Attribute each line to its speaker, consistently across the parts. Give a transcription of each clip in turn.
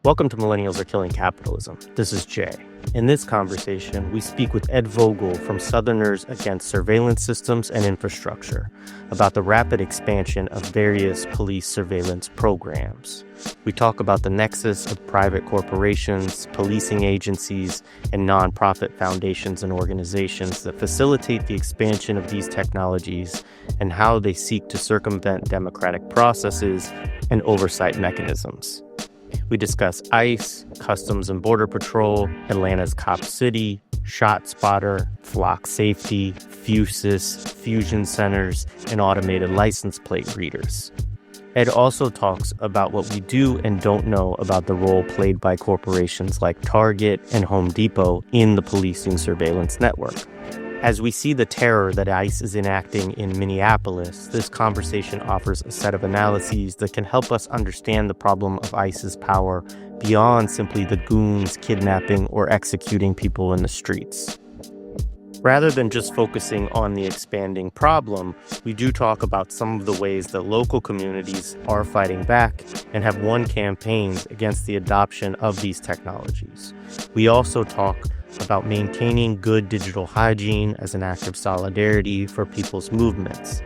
Speaker 1: Welcome to Millennials Are Killing Capitalism. This is Jay. In this conversation, we speak with Ed Vogel from Southerners Against Surveillance Systems and Infrastructure about the rapid expansion of various police surveillance programs. We talk about the nexus of private corporations, policing agencies, and nonprofit foundations and organizations that facilitate the expansion of these technologies and how they seek to circumvent democratic processes and oversight mechanisms. We discuss ICE, Customs and Border Patrol, Atlanta's Cop City, ShotSpotter, Flock Safety, Fusus, fusion centers, and automated license plate readers. Ed also talks about what we do and don't know about the role played by corporations like Target and Home Depot in the policing surveillance network. As we see the terror that ICE is enacting in Minneapolis, this conversation offers a set of analyses that can help us understand the problem of ICE's power beyond simply the goons kidnapping or executing people in the streets. Rather than just focusing on the expanding problem, we do talk about some of the ways that local communities are fighting back and have won campaigns against the adoption of these technologies. We also talk about maintaining good digital hygiene as an act of solidarity for people's movements.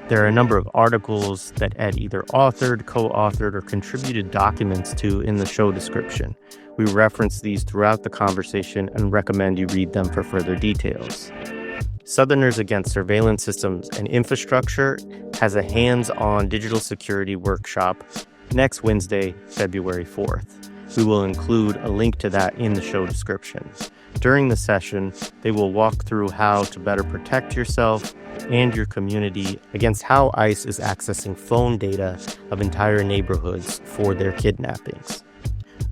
Speaker 1: There are a number of articles that Ed either authored, co-authored, or contributed documents to in the show description. We reference these throughout the conversation and recommend you read them for further details. Southerners Against Surveillance Systems and Infrastructure has a hands-on digital security workshop next Wednesday, February 4th. We will include a link to that in the show description. During the session, they will walk through how to better protect yourself and your community against how ICE is accessing phone data of entire neighborhoods for their kidnappings.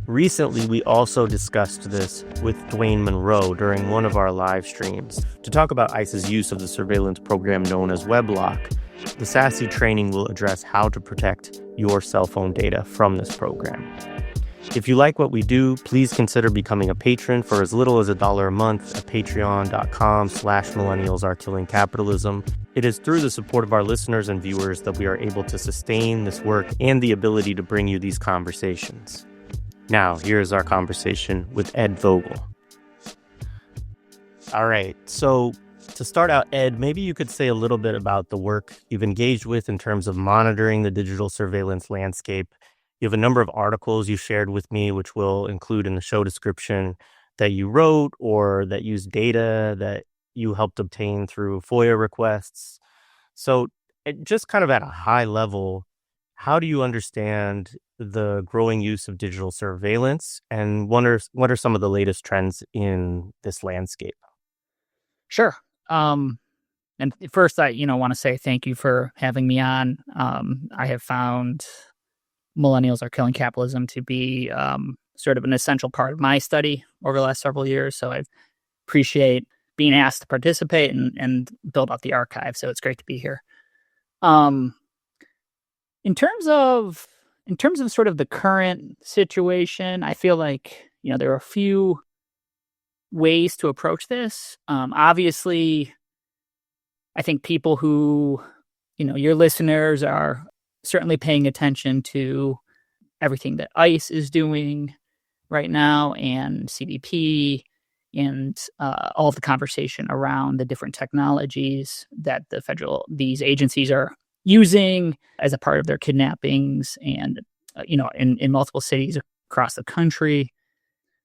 Speaker 1: Recently, we also discussed this with Dwayne Monroe during one of our live streams. To talk about ICE's use of the surveillance program known as WebLock, the SASE training will address how to protect your cell phone data from this program. If you like what we do, please consider becoming a patron for as little as $1 a month at patreon.com/millennialsarekillingcapitalism. It is through the support of our listeners and viewers that we are able to sustain this work and the ability to bring you these conversations. Now, here's our conversation with Ed Vogel. All right, so to start out, Ed, maybe you could say a little bit about the work you've engaged with in terms of monitoring the digital surveillance landscape. You have a number of articles you shared with me, which we'll include in the show description, that you wrote or that use data that you helped obtain through FOIA requests. So just kind of at a high level, how do you understand the growing use of digital surveillance, and what are some of the latest trends in this landscape?
Speaker 2: Sure. And first, I want to say thank you for having me on. I have found Millennials Are Killing Capitalism to be sort of an essential part of my study over the last several years. So I appreciate being asked to participate and build out the archive. So it's great to be here. In terms of sort of the current situation, I feel like, there are a few ways to approach this. Obviously, I think people who, your listeners are certainly paying attention to everything that ICE is doing right now and CBP and all of the conversation around the different technologies that these agencies are using as a part of their kidnappings and, in multiple cities across the country.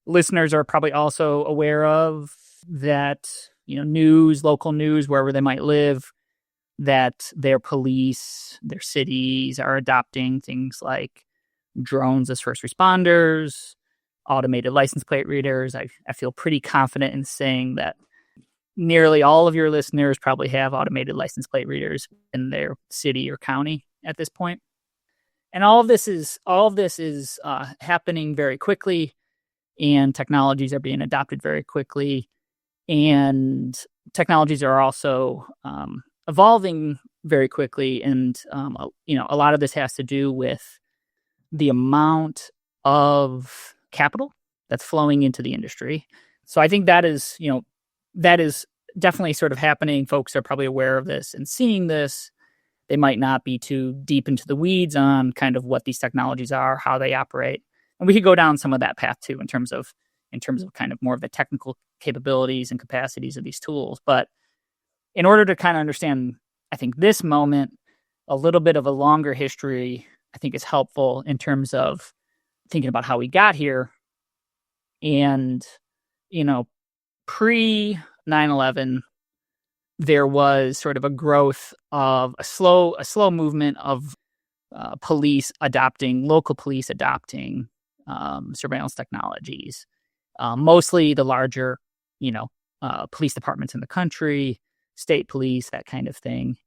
Speaker 2: Listeners are probably also aware of that, local news, wherever they might live, that their police, their cities are adopting things like drones as first responders, automated license plate readers. I feel pretty confident in saying that nearly all of your listeners probably have automated license plate readers in their city or county at this point. And all of this is happening very quickly, and technologies are being adopted very quickly, and technologies are also evolving very quickly, and a lot of this has to do with the amount of capital that's flowing into the industry. So I think that is definitely sort of happening. Folks are probably aware of this and seeing this. They might not be too deep into the weeds on kind of what these technologies are, how they operate. And we could go down some of that path too in terms of kind of more of the technical capabilities and capacities of these tools. But in order to kind of understand, I think, this moment, a little bit of a longer history, I think, is helpful in terms of thinking about how we got here. And, pre 9/11, there was sort of a growth of a slow movement of local police adopting surveillance technologies, mostly the larger, police departments in the country, state police, that kind of thing,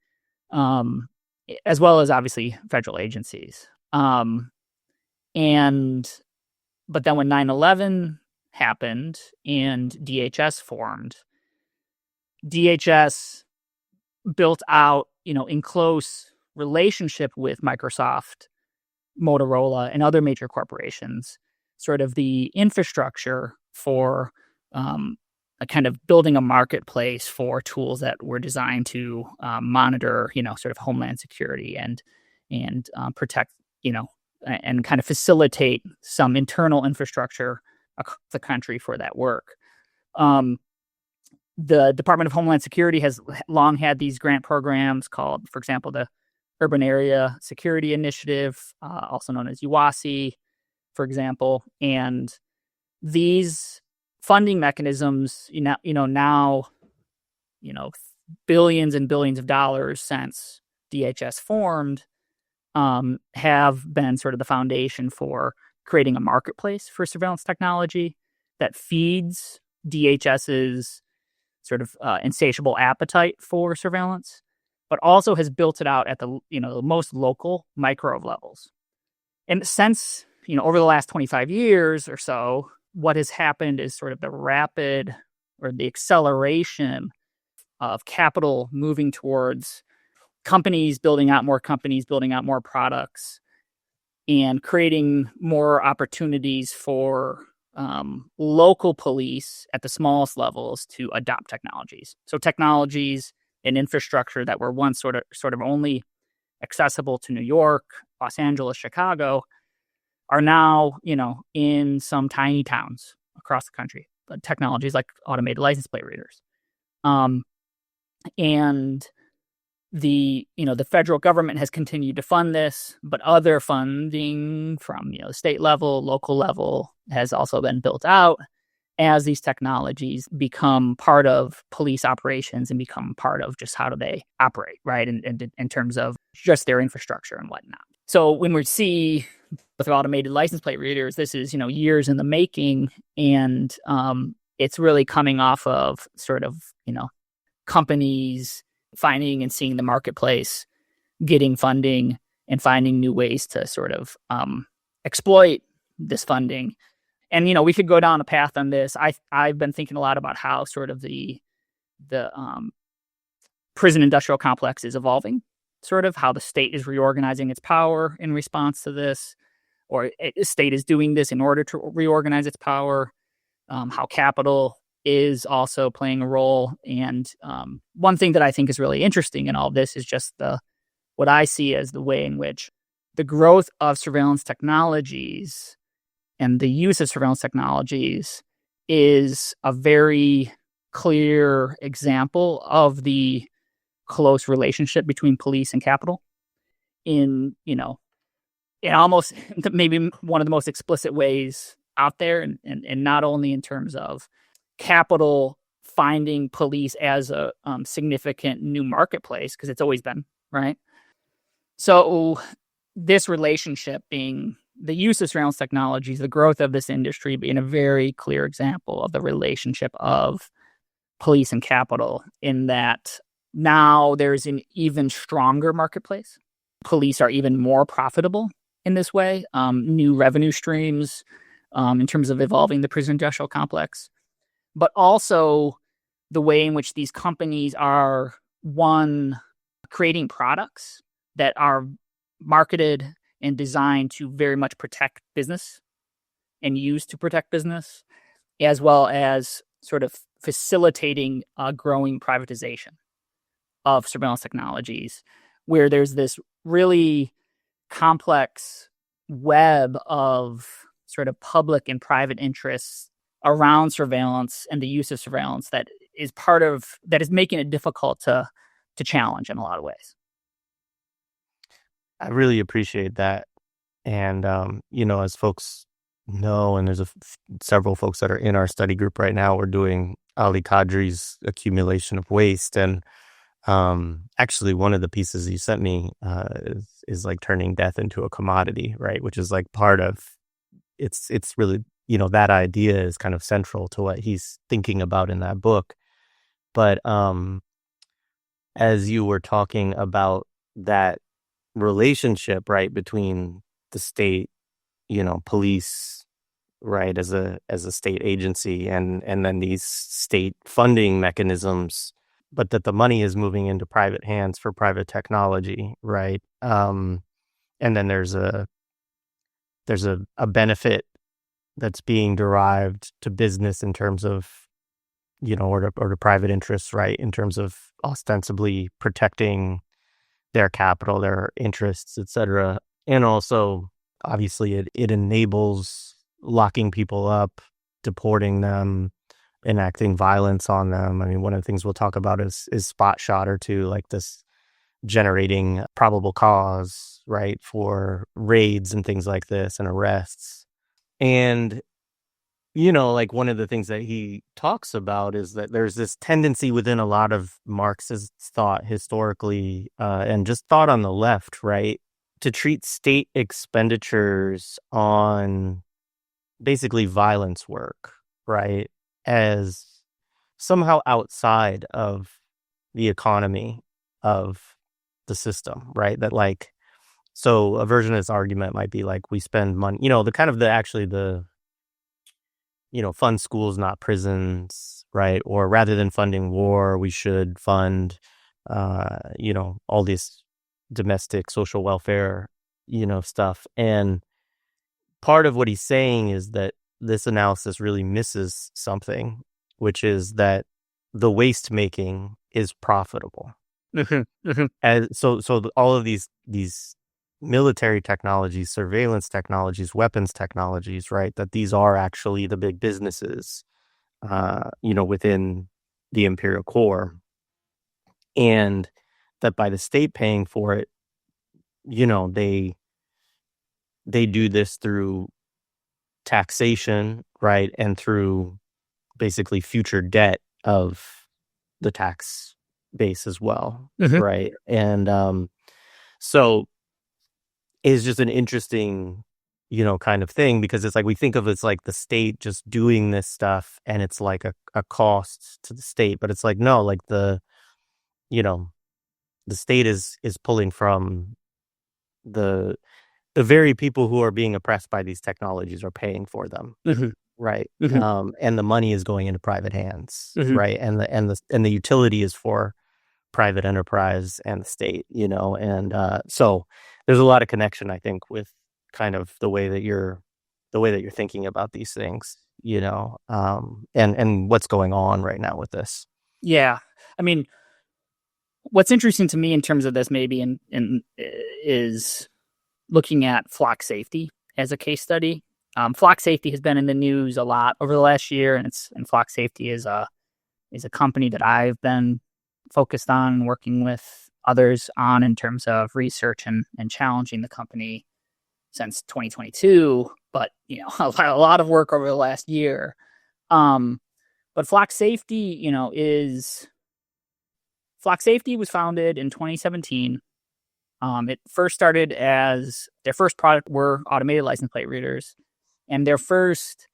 Speaker 2: as well as obviously federal agencies. But then when 9/11 happened and DHS formed, DHS built out, in close relationship with Microsoft, Motorola, and other major corporations, sort of the infrastructure for a kind of building a marketplace for tools that were designed to monitor, sort of homeland security and protect, and kind of facilitate some internal infrastructure across the country for that work. The Department of Homeland Security has long had these grant programs called, for example, the Urban Area Security Initiative, also known as UASI, for example. And these funding mechanisms, now, billions and billions of dollars since DHS formed, have been sort of the foundation for creating a marketplace for surveillance technology that feeds DHS's sort of insatiable appetite for surveillance, but also has built it out at the most local micro levels. And since over the last 25 years or so, what has happened is sort of the rapid or the acceleration of capital moving towards companies building out more products, and creating more opportunities for local police at the smallest levels to adopt technologies. So technologies and infrastructure that were once sort of only accessible to New York, Los Angeles, Chicago, are now, in some tiny towns across the country. Technologies like automated license plate readers. And the federal government has continued to fund this, but other funding from, the state level, local level has also been built out as these technologies become part of police operations and become part of just how do they operate, right? And in terms of just their infrastructure and whatnot. So when we see with automated license plate readers, this is, years in the making, and it's really coming off of sort of, companies finding and seeing the marketplace, getting funding, and finding new ways to sort of exploit this funding. And, we could go down a path on this. I've been thinking a lot about how sort of the prison industrial complex is evolving, sort of how the state is reorganizing its power in response to this, or the state is doing this in order to reorganize its power, how capital is also playing a role. And one thing that I think is really interesting in all of this is just what I see as the way in which the growth of surveillance technologies and the use of surveillance technologies is a very clear example of the close relationship between police and capital in almost maybe one of the most explicit ways out there, and not only in terms of capital finding police as a significant new marketplace, because it's always been, right? So this relationship being the use of surveillance technologies, the growth of this industry being a very clear example of the relationship of police and capital, in that now there's an even stronger marketplace. Police are even more profitable in this way, new revenue streams in terms of evolving the prison industrial complex, but also the way in which these companies are, one, creating products that are marketed and designed to very much protect business and used to protect business, as well as sort of facilitating a growing privatization of surveillance technologies, where there's this really complex web of sort of public and private interests around surveillance and the use of surveillance that is making it difficult to challenge in a lot of ways.
Speaker 1: I really appreciate that. And, as folks know, and there's several folks that are in our study group right now, we're doing Ali Kadri's accumulation of waste. And actually, one of the pieces you sent me is like turning death into a commodity, right? Which is like part of it's really, that idea is kind of central to what he's thinking about in that book. But as you were talking about that relationship, right, between the state, police, right, as a state agency, and then these state funding mechanisms, but that the money is moving into private hands for private technology, right? And then there's a benefit that's being derived to business in terms of, or to private interests, right, in terms of ostensibly protecting their capital, their interests, et cetera. And also, obviously, it enables locking people up, deporting them, enacting violence on them. I mean, one of the things we'll talk about is spot shot or two, like this generating probable cause, right, for raids and things like this and arrests. And, like one of the things that he talks about is that there's this tendency within a lot of Marxist thought historically, and just thought on the left, right, to treat state expenditures on basically violence work, right, as somehow outside of the economy of the system, right? That like, so a version of this argument might be like, we spend money, fund schools, not prisons, right? Or rather than funding war, we should fund, all this domestic social welfare, stuff. And part of what he's saying is that this analysis really misses something, which is that the waste making is profitable. And so all of these military technologies, surveillance technologies, weapons technologies, right, that these are actually the big businesses, within the imperial core, and that by the state paying for it, they do this through taxation, right, and through basically future debt of the tax base as well, right? And so it's just an interesting, kind of thing, because it's like we think of it as like the state just doing this stuff and it's like a cost to the state, but it's like, no, like the state is pulling from the very people who are being oppressed by these technologies are paying for them, right? And the money is going into private hands, right? And the utility is for private enterprise and the state, and so there's a lot of connection, I think, with kind of the way that you're thinking about these things, and what's going on right now with this.
Speaker 2: Yeah, I mean, what's interesting to me in terms of this maybe is looking at flock safety as a case study. Flock safety has been in the news a lot over the last year, and flock safety is a company that I've been focused on and working with others on in terms of research and challenging the company since 2022, but a lot of work over the last year. But flock safety, flock safety was founded in 2017. It first started as their first product were automated license plate readers, and their first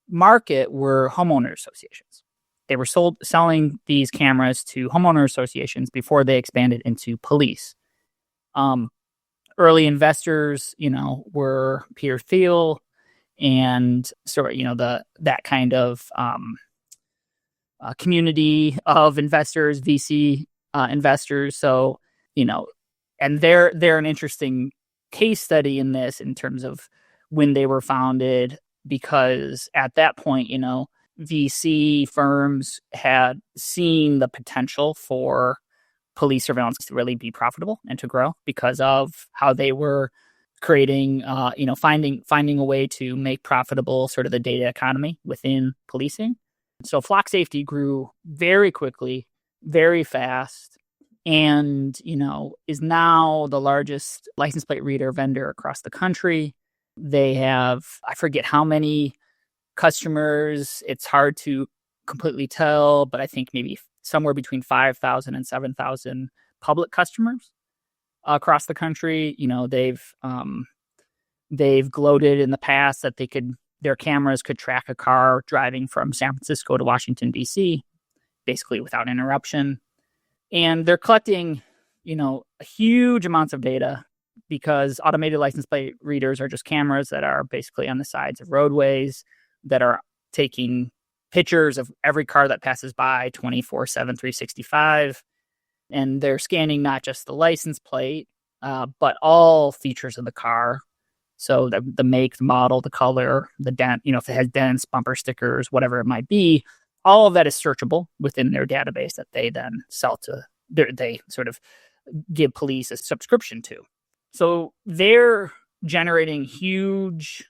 Speaker 2: market were homeowner associations. They were selling these cameras to homeowner associations before they expanded into police. Early investors, were Peter Thiel and sort of, that kind of community of investors, VC investors. So, and they're an interesting case study in this in terms of when they were founded, because at that point, VC firms had seen the potential for police surveillance to really be profitable and to grow because of how they were creating, finding a way to make profitable sort of the data economy within policing. So flock safety grew very quickly, very fast, and, is now the largest license plate reader vendor across the country. They have, I forget how many customers. It's hard to completely tell, but I think maybe somewhere between 5,000 and 7,000 public customers across the country. They've gloated in the past that their cameras could track a car driving from San Francisco to Washington, D.C., basically without interruption. And they're collecting, huge amounts of data, because automated license plate readers are just cameras that are basically on the sides of roadways that are taking pictures of every car that passes by 24/7, 365. And they're scanning not just the license plate, but all features of the car. So the make, the model, the color, the dent, if it has dents, bumper stickers, whatever it might be, all of that is searchable within their database that they then sell to, they sort of give police a subscription to. So they're generating huge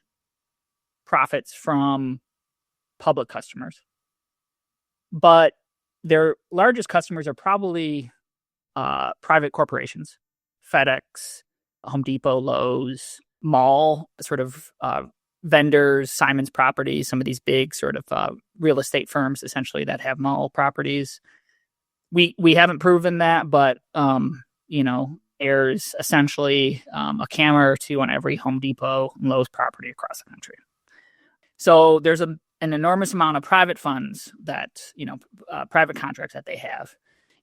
Speaker 2: profits from public customers. But their largest customers are probably private corporations, FedEx, Home Depot, Lowe's, mall sort of vendors, Simon's Properties, some of these big sort of real estate firms essentially that have mall properties. We haven't proven that, but there's essentially a camera or two on every Home Depot and Lowe's property across the country. So there's an enormous amount of private funds that, private contracts that they have.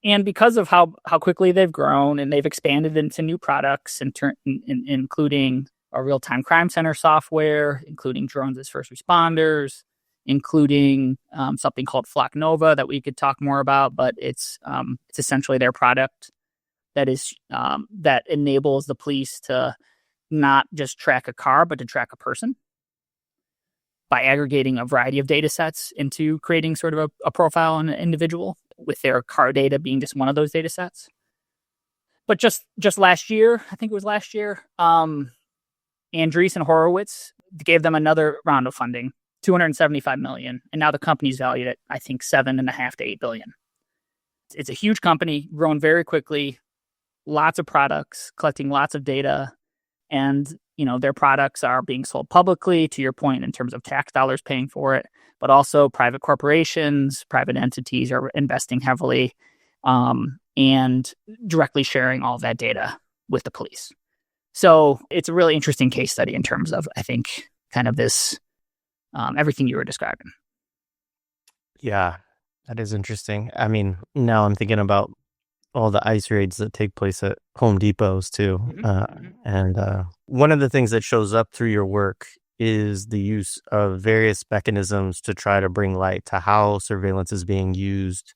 Speaker 2: And because of how quickly they've grown and they've expanded into new products, including a real-time crime center software, including drones as first responders, including something called Flock Nova that we could talk more about, but it's essentially their product that enables the police to not just track a car, but to track a person by aggregating a variety of data sets into creating sort of a profile on an individual, with their car data being just one of those data sets. But just last year, I think it was last year, Andreessen Horowitz gave them another round of funding, $275 million, and now the company's valued at, I think, $7.5 to $8 billion. It's a huge company, growing very quickly, lots of products, collecting lots of data, and their products are being sold publicly, to your point, in terms of tax dollars paying for it, but also private corporations, private entities are investing heavily and directly sharing all of that data with the police. So it's a really interesting case study in terms of, I think, kind of this, everything you were describing.
Speaker 1: Yeah, that is interesting. I mean, now I'm thinking about all the ICE raids that take place at Home Depots too. And one of the things that shows up through your work is the use of various mechanisms to try to bring light to how surveillance is being used,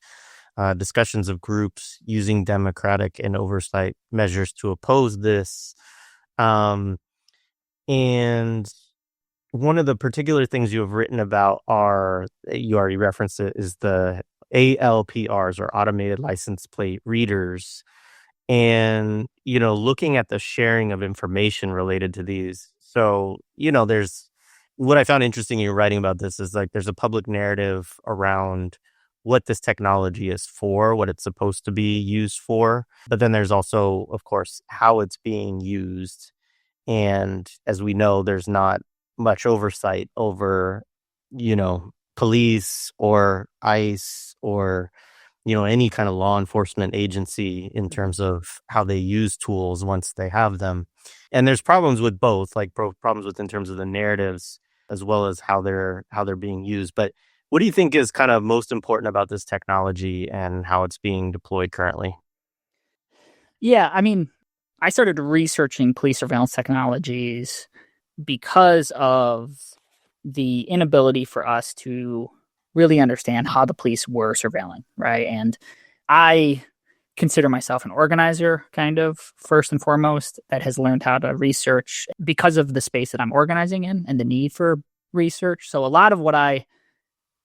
Speaker 1: discussions of groups using democratic and oversight measures to oppose this. And one of the particular things you have written about you already referenced it, is the ALPRs, or automated license plate readers. And, looking at the sharing of information related to these. So, there's what I found interesting in your writing about this is there's a public narrative around what this technology is for, what it's supposed to be used for. But then there's also, of course, how it's being used. And as we know, there's not much oversight over, police or ICE or, any kind of law enforcement agency in terms of how they use tools once they have them. And there's problems with both, problems in terms of the narratives as well as how they're being used. But what do you think is kind of most important about this technology and how it's being deployed currently?
Speaker 2: Yeah, I mean, I started researching police surveillance technologies because of the inability for us to really understand how the police were surveilling, right? And I consider myself an organizer, kind of, first and foremost, that has learned how to research because of the space that I'm organizing in and the need for research. So a lot of what I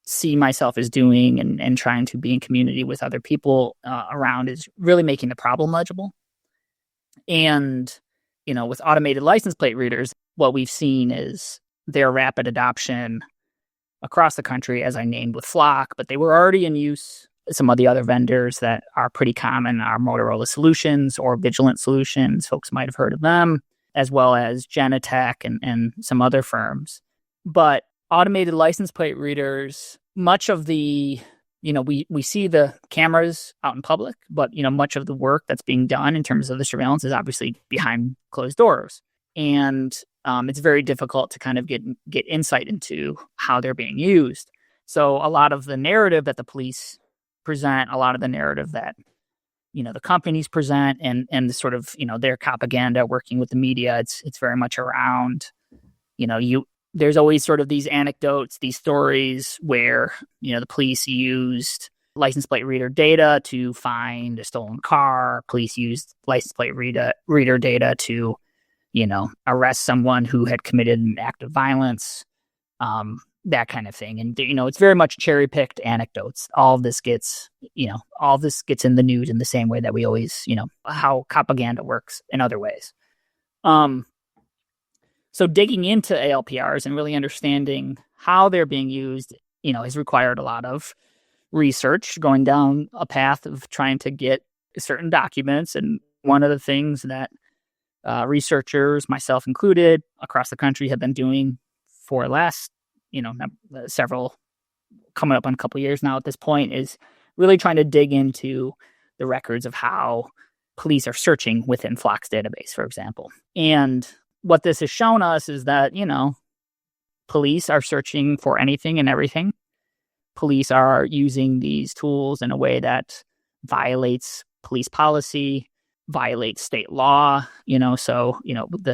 Speaker 2: see myself as doing and trying to be in community with other people around is really making the problem legible. And with automated license plate readers, what we've seen is their rapid adoption across the country, as I named with Flock, but they were already in use. Some of the other vendors that are pretty common are Motorola Solutions or Vigilant Solutions. Folks might have heard of them, as well as Genetech and some other firms. But automated license plate readers, much of the, we see the cameras out in public, but, much of the work that's being done in terms of the surveillance is obviously behind closed doors. And it's very difficult to kind of get insight into how they're being used. So a lot of the narrative that the police present, a lot of the narrative that, the companies present and the sort of, their propaganda working with the media, it's very much around, there's always sort of these anecdotes, these stories where, the police used license plate reader data to find a stolen car. Police used license plate reader data to, arrest someone who had committed an act of violence, that kind of thing. And, it's very much cherry-picked anecdotes. All of this gets in the news in the same way that we always, how propaganda works in other ways. So digging into ALPRs and really understanding how they're being used, has required a lot of research, going down a path of trying to get certain documents. And one of the things that researchers, myself included, across the country have been doing for last, several, coming up on a couple of years now at this point, is really trying to dig into the records of how police are searching within Flock's database, for example. And what this has shown us is that, police are searching for anything and everything. Police are using these tools in a way that violates police policy, violates state law, so,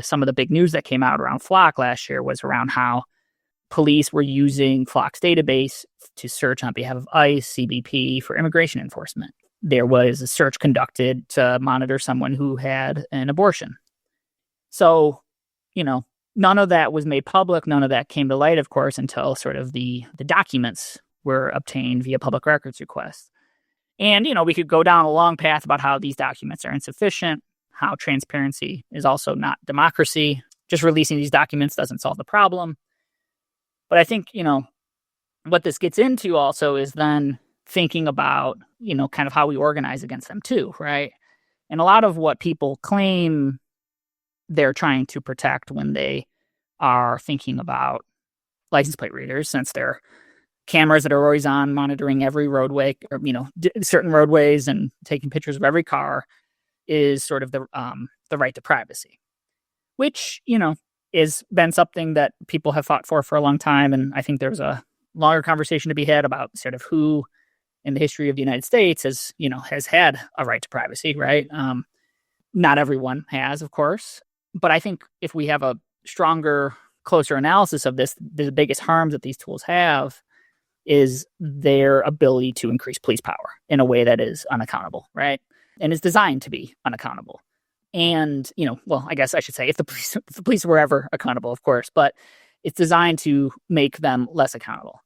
Speaker 2: some of the big news that came out around Flock last year was around how police were using Flock's database to search on behalf of ICE, CBP for immigration enforcement. There was a search conducted to monitor someone who had an abortion. So, none of that was made public. None of that came to light, of course, until sort of the documents were obtained via public records requests. And, we could go down a long path about how these documents are insufficient, how transparency is also not democracy. Just releasing these documents doesn't solve the problem. But I think, what this gets into also is then thinking about, kind of how we organize against them too, right? And a lot of what people claim they're trying to protect when they are thinking about license plate readers, since they're cameras that are always on, monitoring every roadway, or, certain roadways and taking pictures of every car, is sort of the right to privacy, which, has been something that people have fought for a long time. And I think there's a longer conversation to be had about sort of who in the history of the United States has had a right to privacy, right? Not everyone has, of course. But I think if we have a stronger, closer analysis of this, the biggest harms that these tools have is their ability to increase police power in a way that is unaccountable, right? And is designed to be unaccountable. And, I guess I should say if the police were ever accountable, of course, but it's designed to make them less accountable.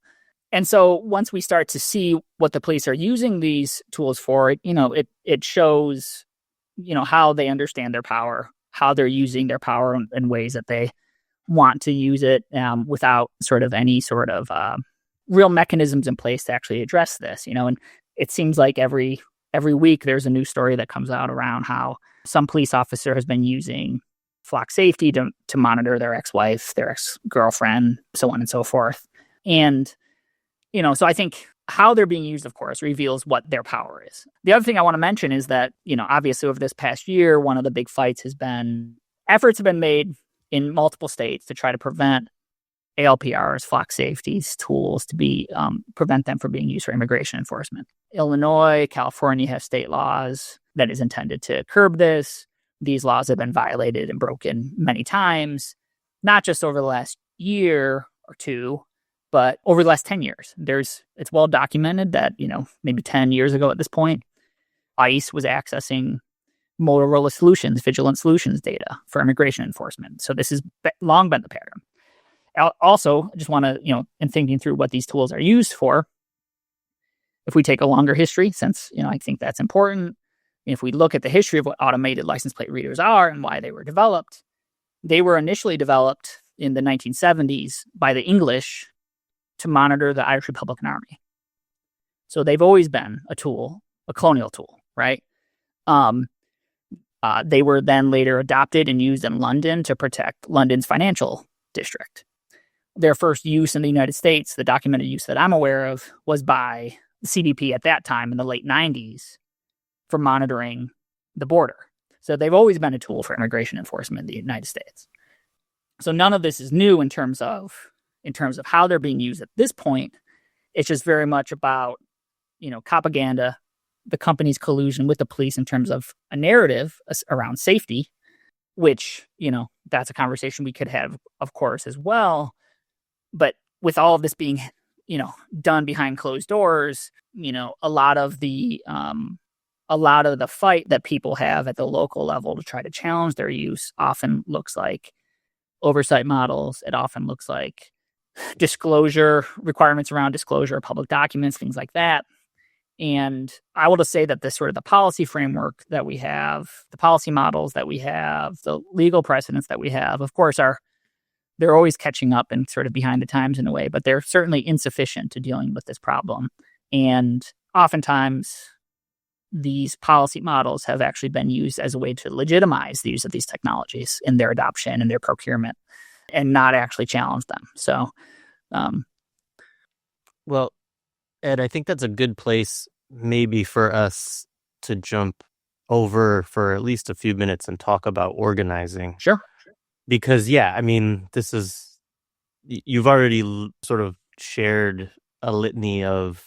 Speaker 2: And so once we start to see what the police are using these tools for, it shows, how they understand their power, how they're using their power in ways that they want to use it without sort of any sort of real mechanisms in place to actually address this, and it seems like every week there's a new story that comes out around how some police officer has been using Flock Safety to monitor their ex-wife, their ex-girlfriend, so on and so forth. And, so I think how they're being used, of course, reveals what their power is. The other thing I want to mention is that, obviously over this past year, one of the big fights has been, efforts have been made in multiple states to try to prevent ALPRs, Flock Safety's tools to be, prevent them from being used for immigration enforcement. Illinois, California have state laws that is intended to curb this. These laws have been violated and broken many times, not just over the last year or two, but over the last 10 years. It's well documented that, maybe 10 years ago at this point, ICE was accessing Motorola Solutions, Vigilant Solutions data for immigration enforcement. So this has long been the pattern. Also, I just want to, in thinking through what these tools are used for, if we take a longer history, since, I think that's important, if we look at the history of what automated license plate readers are and why they were developed, they were initially developed in the 1970s by the English to monitor the Irish Republican Army. So they've always been a tool, a colonial tool, right? They were then later adopted and used in London to protect London's financial district. Their first use in the United States, the documented use that I'm aware of, was by the CBP at that time in the late 90s for monitoring the border. So they've always been a tool for immigration enforcement in the United States. So none of this is new in terms of how they're being used at this point. It's just very much about, propaganda, the company's collusion with the police in terms of a narrative around safety, which, that's a conversation we could have, of course, as well. But with all of this being, done behind closed doors, a lot of the fight that people have at the local level to try to challenge their use often looks like oversight models. It often looks like disclosure requirements around disclosure of public documents, things like that. And I will just say that the policy framework that we have, the policy models that we have, the legal precedents that we have, of course, they're always catching up and sort of behind the times in a way, but they're certainly insufficient to dealing with this problem. And oftentimes, these policy models have actually been used as a way to legitimize the use of these technologies in their adoption and their procurement, and not actually challenge them. So,
Speaker 1: well, Ed, I think that's a good place maybe for us to jump over for at least a few minutes and talk about organizing.
Speaker 2: Sure.
Speaker 1: Because, you've already sort of shared a litany of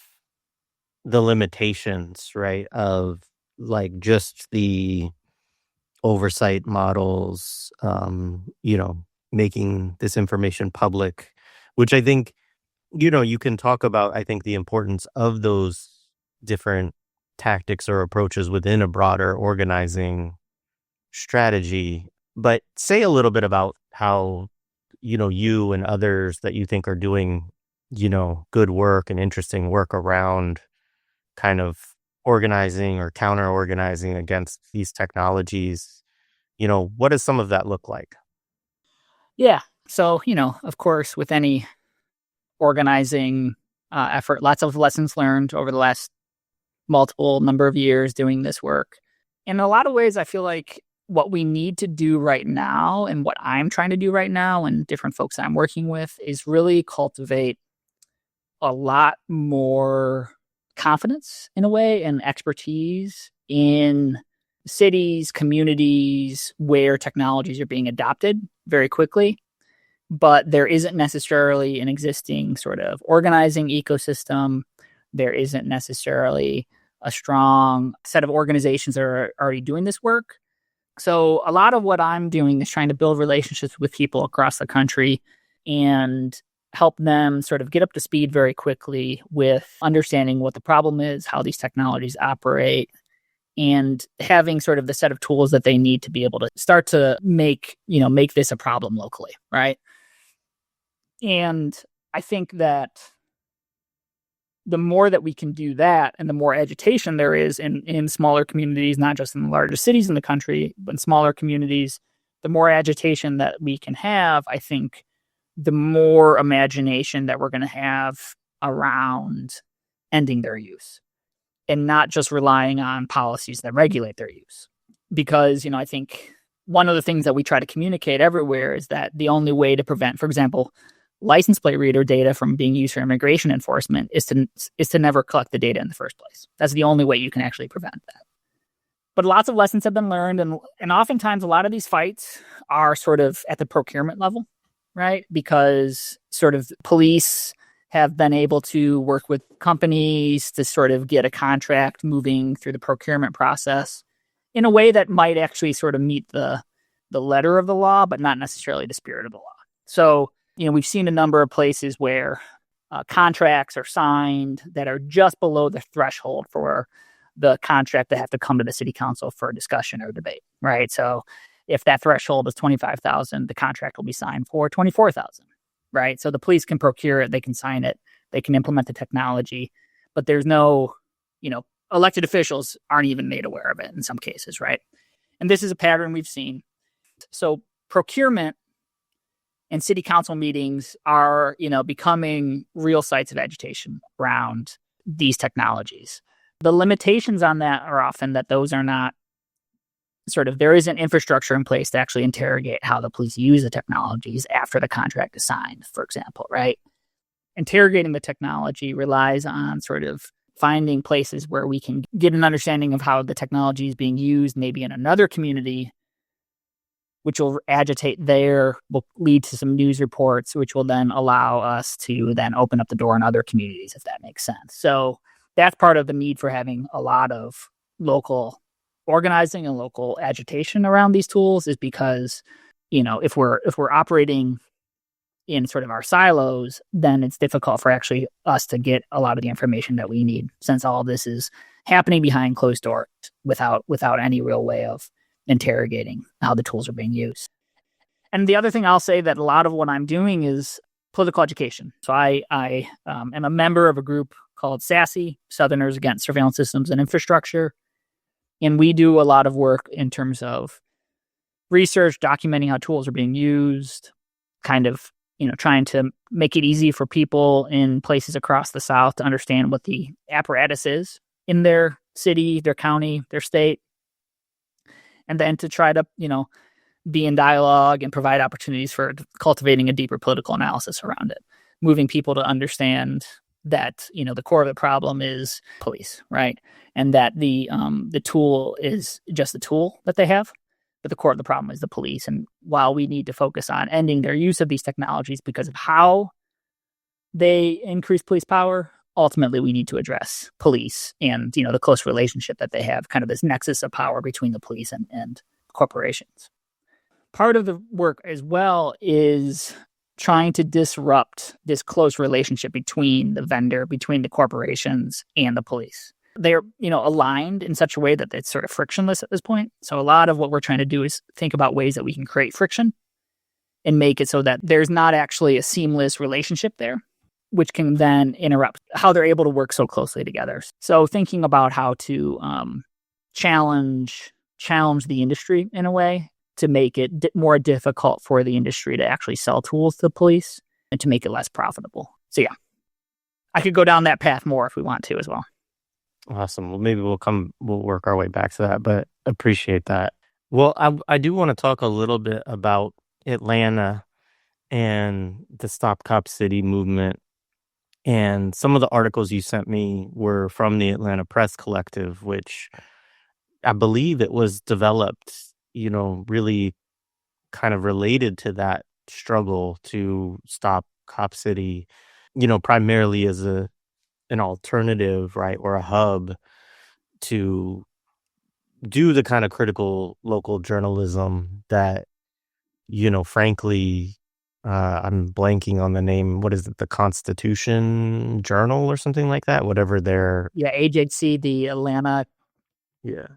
Speaker 1: the limitations, right, of like just the oversight models, making this information public, which I think, you can talk about, I think, the importance of those different tactics or approaches within a broader organizing strategy. But say a little bit about how, you and others that you think are doing, good work and interesting work around kind of organizing or counter-organizing against these technologies. What does some of that look like?
Speaker 2: Yeah. So, of course, with any organizing effort, lots of lessons learned over the last multiple number of years doing this work. In a lot of ways, I feel like what we need to do right now, and what I'm trying to do right now, and different folks I'm working with, is really cultivate a lot more confidence in a way and expertise in cities, communities where technologies are being adopted very quickly, but there isn't necessarily an existing sort of organizing ecosystem. There isn't necessarily a strong set of organizations that are already doing this work. So a lot of what I'm doing is trying to build relationships with people across the country and help them sort of get up to speed very quickly with understanding what the problem is, how these technologies operate, and having sort of the set of tools that they need to be able to start to make this a problem locally, right? And I think that the more that we can do that, and the more agitation there is in smaller communities, not just in the larger cities in the country, but in smaller communities, the more agitation that we can have, I think the more imagination that we're going to have around ending their use, and not just relying on policies that regulate their use. Because, I think one of the things that we try to communicate everywhere is that the only way to prevent, for example, license plate reader data from being used for immigration enforcement is to never collect the data in the first place. That's the only way you can actually prevent that. But lots of lessons have been learned, and oftentimes a lot of these fights are sort of at the procurement level, right? Because sort of police have been able to work with companies to sort of get a contract moving through the procurement process in a way that might actually sort of meet the letter of the law, but not necessarily the spirit of the law. So, we've seen a number of places where contracts are signed that are just below the threshold for the contract that have to come to the city council for a discussion or debate, right? So if that threshold is $25,000, the contract will be signed for $24,000, right? So the police can procure it, they can sign it, they can implement the technology, but there's no, elected officials aren't even made aware of it in some cases, right? And this is a pattern we've seen. So procurement and city council meetings are, becoming real sites of agitation around these technologies. The limitations on that are often that those are not there isn't infrastructure in place to actually interrogate how the police use the technologies after the contract is signed, for example, right? Interrogating the technology relies on finding places where we can get an understanding of how the technology is being used, maybe in another community, which will will lead to some news reports, which will then allow us to then open up the door in other communities, if that makes sense. So that's part of the need for having a lot of local organizing and local agitation around these tools, is because, if we're operating in our silos, then it's difficult for actually us to get a lot of the information that we need, since all of this is happening behind closed doors without any real way of interrogating how the tools are being used. And the other thing I'll say, that a lot of what I'm doing is political education. So I am a member of a group called SASE, Southerners Against Surveillance Systems and Infrastructure. And we do a lot of work in terms of research, documenting how tools are being used, trying to make it easy for people in places across the South to understand what the apparatus is in their city, their county, their state, and then to try to, be in dialogue and provide opportunities for cultivating a deeper political analysis around it, moving people to understand that, the core of the problem is police, right? And that the tool is just the tool that they have, but the core of the problem is the police. And while we need to focus on ending their use of these technologies because of how they increase police power, ultimately we need to address police and, the close relationship that they have, kind of this nexus of power between the police and corporations. Part of the work as well is trying to disrupt this close relationship between the corporations and the police. They're, aligned in such a way that it's frictionless at this point. So a lot of what we're trying to do is think about ways that we can create friction and make it so that there's not actually a seamless relationship there, which can then interrupt how they're able to work so closely together. So thinking about how to challenge the industry in a way to make it more difficult for the industry to actually sell tools to the police and to make it less profitable. So yeah, I could go down that path more if we want to as well.
Speaker 1: Awesome. Well, maybe we'll work our way back to that, but appreciate that. Well, I do want to talk a little bit about Atlanta and the Stop Cop City movement. And some of the articles you sent me were from the Atlanta Press Collective, which I believe it was developed, really kind of related to that struggle to stop Cop City, primarily as an alternative, right, or a hub to do the kind of critical local journalism that, frankly, I'm blanking on the name. What is it? The Constitution Journal or something like that? Whatever their...
Speaker 2: Yeah, AJC, the Atlanta...
Speaker 1: Yeah.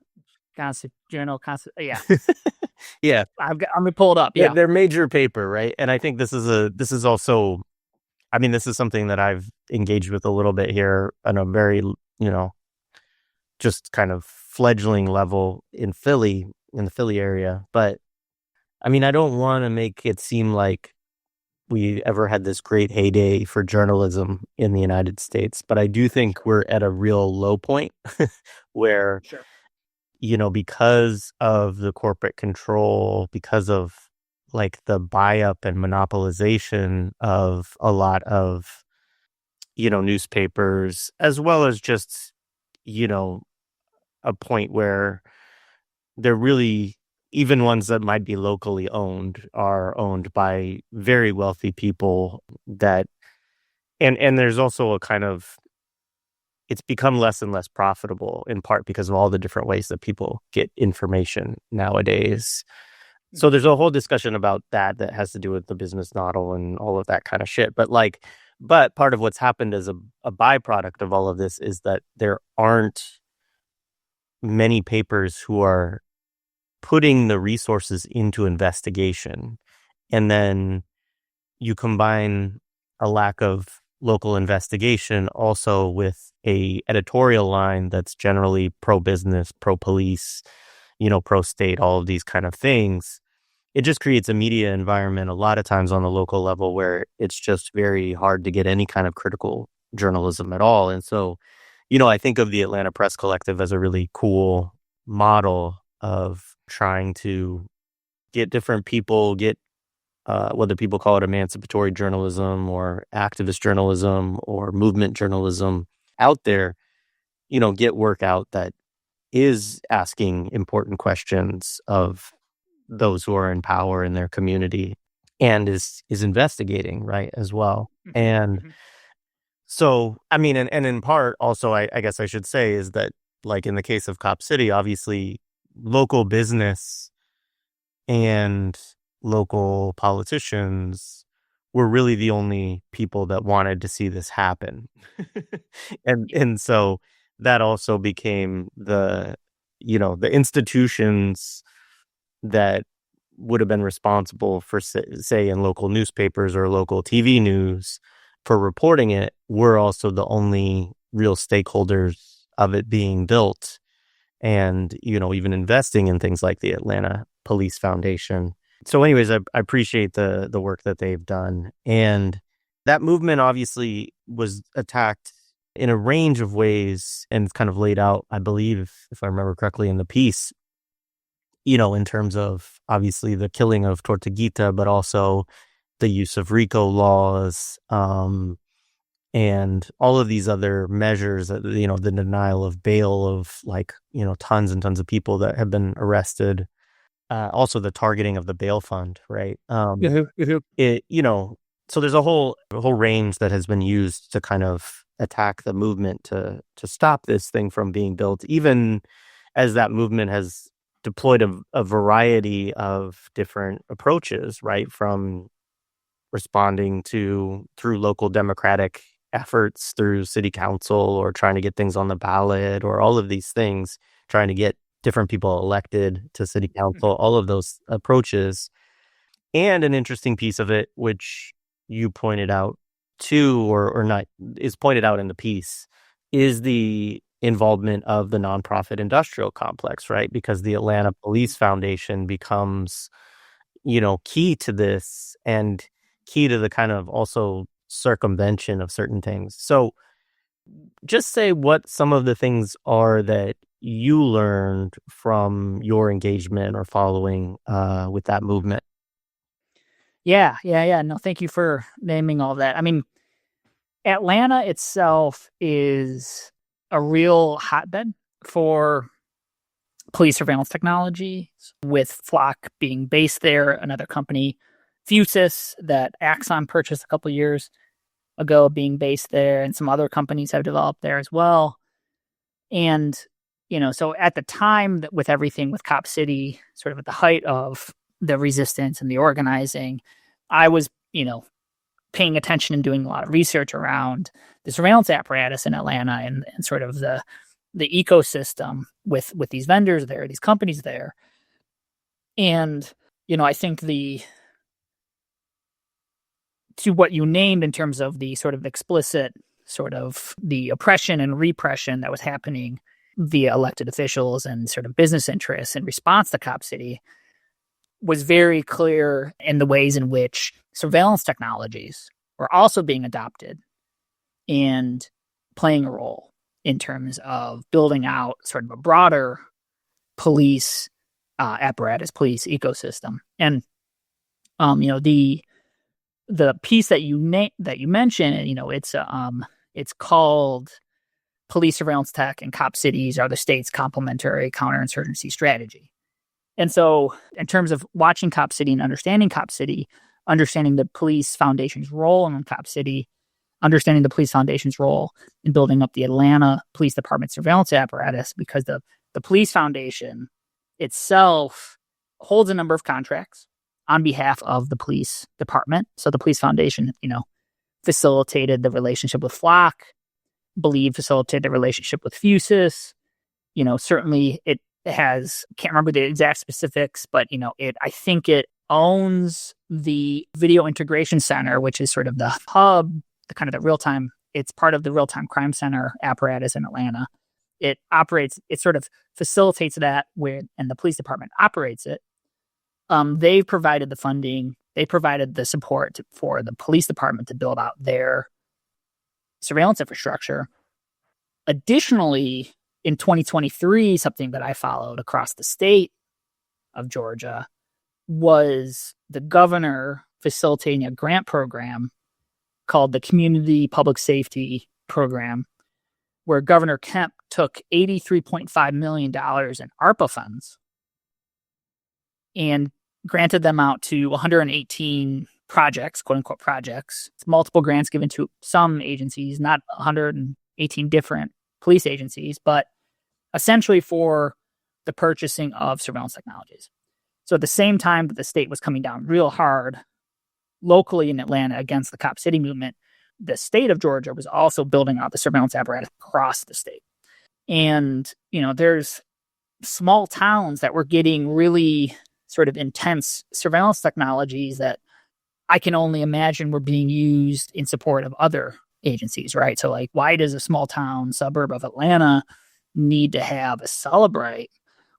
Speaker 2: Journal, yeah.
Speaker 1: Yeah.
Speaker 2: I'm going to pull it up. Yeah.
Speaker 1: Their major paper, right? And I think this is also... I mean, this is something that I've engaged with a little bit here on a very, just kind of fledgling level in the Philly area. But I mean, I don't want to make it seem like we ever had this great heyday for journalism in the United States. But I do think we're at a real low point where,
Speaker 2: Sure.
Speaker 1: Because of the corporate control, because of like the buy-up and monopolization of a lot of, newspapers, as well as just, a point where they're really, even ones that might be locally owned, are owned by very wealthy people that, and there's also a kind of, it's become less and less profitable, in part because of all the different ways that people get information nowadays. So there's a whole discussion about that has to do with the business model and all of that kind of shit. But part of what's happened as a byproduct of all of this is that there aren't many papers who are putting the resources into investigation. And then you combine a lack of local investigation, also with a editorial line that's generally pro-business, pro-police, pro-state, all of these kind of things, it just creates a media environment a lot of times on the local level where it's just very hard to get any kind of critical journalism at all. And so, I think of the Atlanta Press Collective as a really cool model of trying to get different people, whether people call it emancipatory journalism or activist journalism or movement journalism out there, get work out that is asking important questions of those who are in power in their community and is investigating, right, as well. And so, I mean, and in part also, I guess I should say is that, like in the case of Cop City, obviously local business and local politicians were really the only people that wanted to see this happen. And so that also became the institutions that would have been responsible for, say, in local newspapers or local TV news for reporting it, were also the only real stakeholders of it being built and, even investing in things like the Atlanta Police Foundation. So anyways, I appreciate the work that they've done. And that movement obviously was attacked in a range of ways, and it's kind of laid out, I believe, if I remember correctly, in the piece, in terms of obviously the killing of Tortuguita, but also the use of RICO laws, and all of these other measures, the denial of bail of tons and tons of people that have been arrested. Also the targeting of the bail fund, right? So there's a whole range that has been used to kind of attack the movement to stop this thing from being built, even as that movement has deployed a variety of different approaches, right? From responding through local democratic efforts, through city council, or trying to get things on the ballot, or all of these things, trying to get different people elected to city council, all of those approaches. And an interesting piece of it, which you pointed out too, or not, is pointed out in the piece, is the involvement of the nonprofit industrial complex, right? Because the Atlanta Police Foundation becomes, key to this and key to the kind of also circumvention of certain things. So just say what some of the things are that you learned from your engagement or following with that movement.
Speaker 2: Yeah. No, thank you for naming all that. I mean, Atlanta itself is a real hotbed for police surveillance technology, with Flock being based there, another company, Fusus, that Axon purchased a couple years ago, being based there, and some other companies have developed there as well. And, so at the time that with everything with Cop City, sort of at the height of the resistance and the organizing, I was, paying attention and doing a lot of research around the surveillance apparatus in Atlanta and sort of the ecosystem with these vendors there, these companies there. And, I think to what you named in terms of the sort of explicit sort of the oppression and repression that was happening via elected officials and sort of business interests in response to Cop City, was very clear in the ways in which surveillance technologies were also being adopted and playing a role in terms of building out sort of a broader police apparatus, police ecosystem. And the piece that you mentioned, it's called Police Surveillance Tech and Cop Cities Are the State's Complementary Counterinsurgency Strategy. And so in terms of watching Cop City and understanding Cop City, understanding the police foundation's role in Cop City, understanding the police foundation's role in building up the Atlanta Police Department surveillance apparatus, because the police foundation itself holds a number of contracts on behalf of the police department. So the police foundation, facilitated the relationship with Flock, facilitated the relationship with Fusus. Certainly it has, can't remember the exact specifics, but I think it owns the Video Integration Center, which is sort of the hub the real-time, it's part of the real-time crime center apparatus in Atlanta. It sort of facilitates that and the police department operates it. They provided the funding, they provided the support for the police department to build out their surveillance infrastructure. Additionally, in 2023, something that I followed across the state of Georgia was the governor facilitating a grant program called the Community Public Safety Program, where Governor Kemp took $83.5 million in ARPA funds and granted them out to 118 projects, quote unquote projects. It's multiple grants given to some agencies, not 118 different police agencies, but essentially for the purchasing of surveillance technologies. So at the same time that the state was coming down real hard locally in Atlanta against the Cop City movement, the state of Georgia was also building out the surveillance apparatus across the state. And, there's small towns that were getting really sort of intense surveillance technologies that I can only imagine were being used in support of other agencies, right? So like, why does a small town suburb of Atlanta need to have a Celebrite?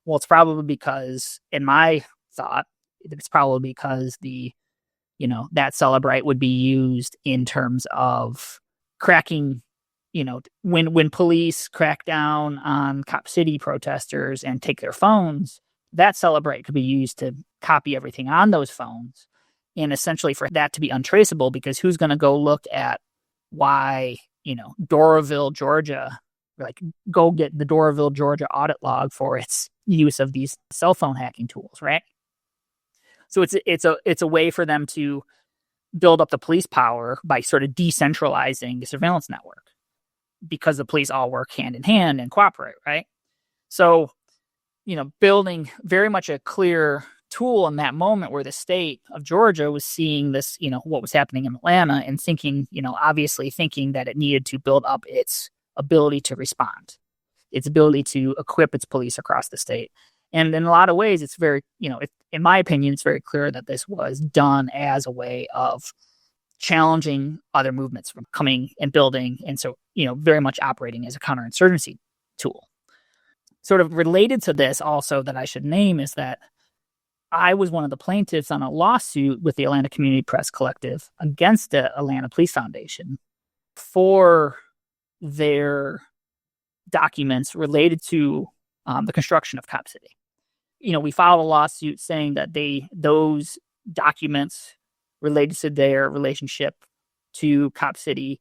Speaker 2: Well, it's probably because, in my thought, it's probably because that Celebrite would be used in terms of cracking, when police crack down on Cop City protesters and take their phones, that Celebrite could be used to copy everything on those phones. And essentially for that to be untraceable, because who's going to go look at why, Doraville, Georgia, like go get the Doraville, Georgia audit log for its use of these cell phone hacking tools, right? So it's a way for them to build up the police power by sort of decentralizing the surveillance network, because the police all work hand in hand and cooperate, right? So, building very much a clear tool in that moment where the state of Georgia was seeing this, what was happening in Atlanta and thinking, obviously thinking that it needed to build up its ability to respond, its ability to equip its police across the state. And in a lot of ways, it's very, in my opinion, it's very clear that this was done as a way of challenging other movements from coming and building. And so, very much operating as a counterinsurgency tool. Sort of related to this also that I should name is that I was one of the plaintiffs on a lawsuit with the Atlanta Community Press Collective against the Atlanta Police Foundation for their documents related to the construction of Cop City. We filed a lawsuit saying that those documents related to their relationship to Cop City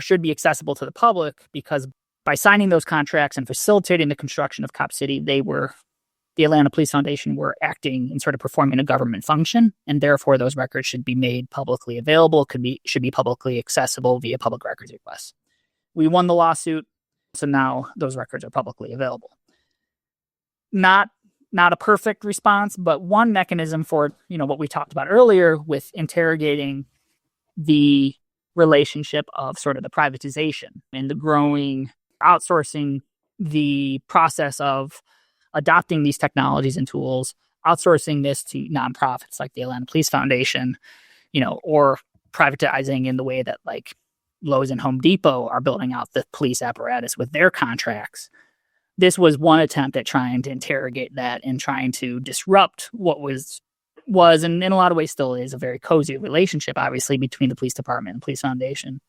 Speaker 2: should be accessible to the public, because by signing those contracts and facilitating the construction of Cop City, the Atlanta Police Foundation were acting and sort of performing a government function, and therefore those records should be made publicly available, should be publicly accessible via public records requests. We won the lawsuit, so now those records are publicly available. Not a perfect response, but one mechanism for, what we talked about earlier with interrogating the relationship of sort of the privatization and the growing outsourcing, the process of adopting these technologies and tools, outsourcing this to nonprofits like the Atlanta Police Foundation, or privatizing in the way that like Lowe's and Home Depot are building out the police apparatus with their contracts. This was one attempt at trying to interrogate that and trying to disrupt what was and in a lot of ways still is a very cozy relationship, obviously, between the police department and police foundation,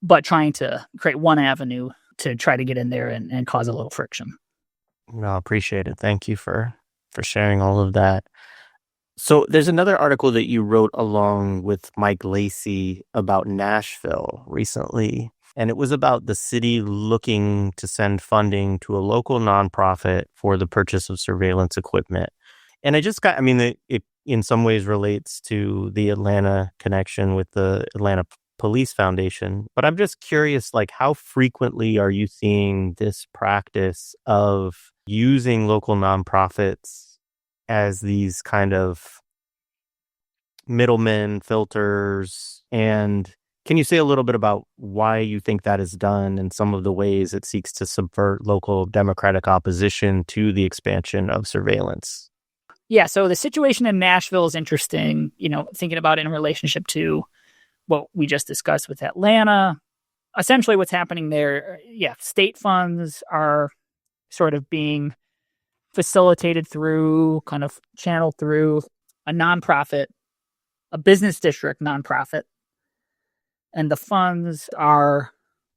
Speaker 2: but trying to create one avenue to try to get in there and cause a little friction.
Speaker 1: No, I appreciate it. Thank you for sharing all of that. So there's another article that you wrote along with Mike Lacey about Nashville recently, and it was about the city looking to send funding to a local nonprofit for the purchase of surveillance equipment. And it in some ways relates to the Atlanta connection with the Atlanta Police Foundation. But I'm just curious, like, how frequently are you seeing this practice of using local nonprofits as these kind of middlemen, filters? And can you say a little bit about why you think that is done and some of the ways it seeks to subvert local democratic opposition to the expansion of surveillance?
Speaker 2: Yeah, so the situation in Nashville is interesting, thinking about it in relationship to what we just discussed with Atlanta. Essentially what's happening there, state funds are sort of being facilitated through, kind of channeled through a nonprofit, a business district nonprofit. And the funds are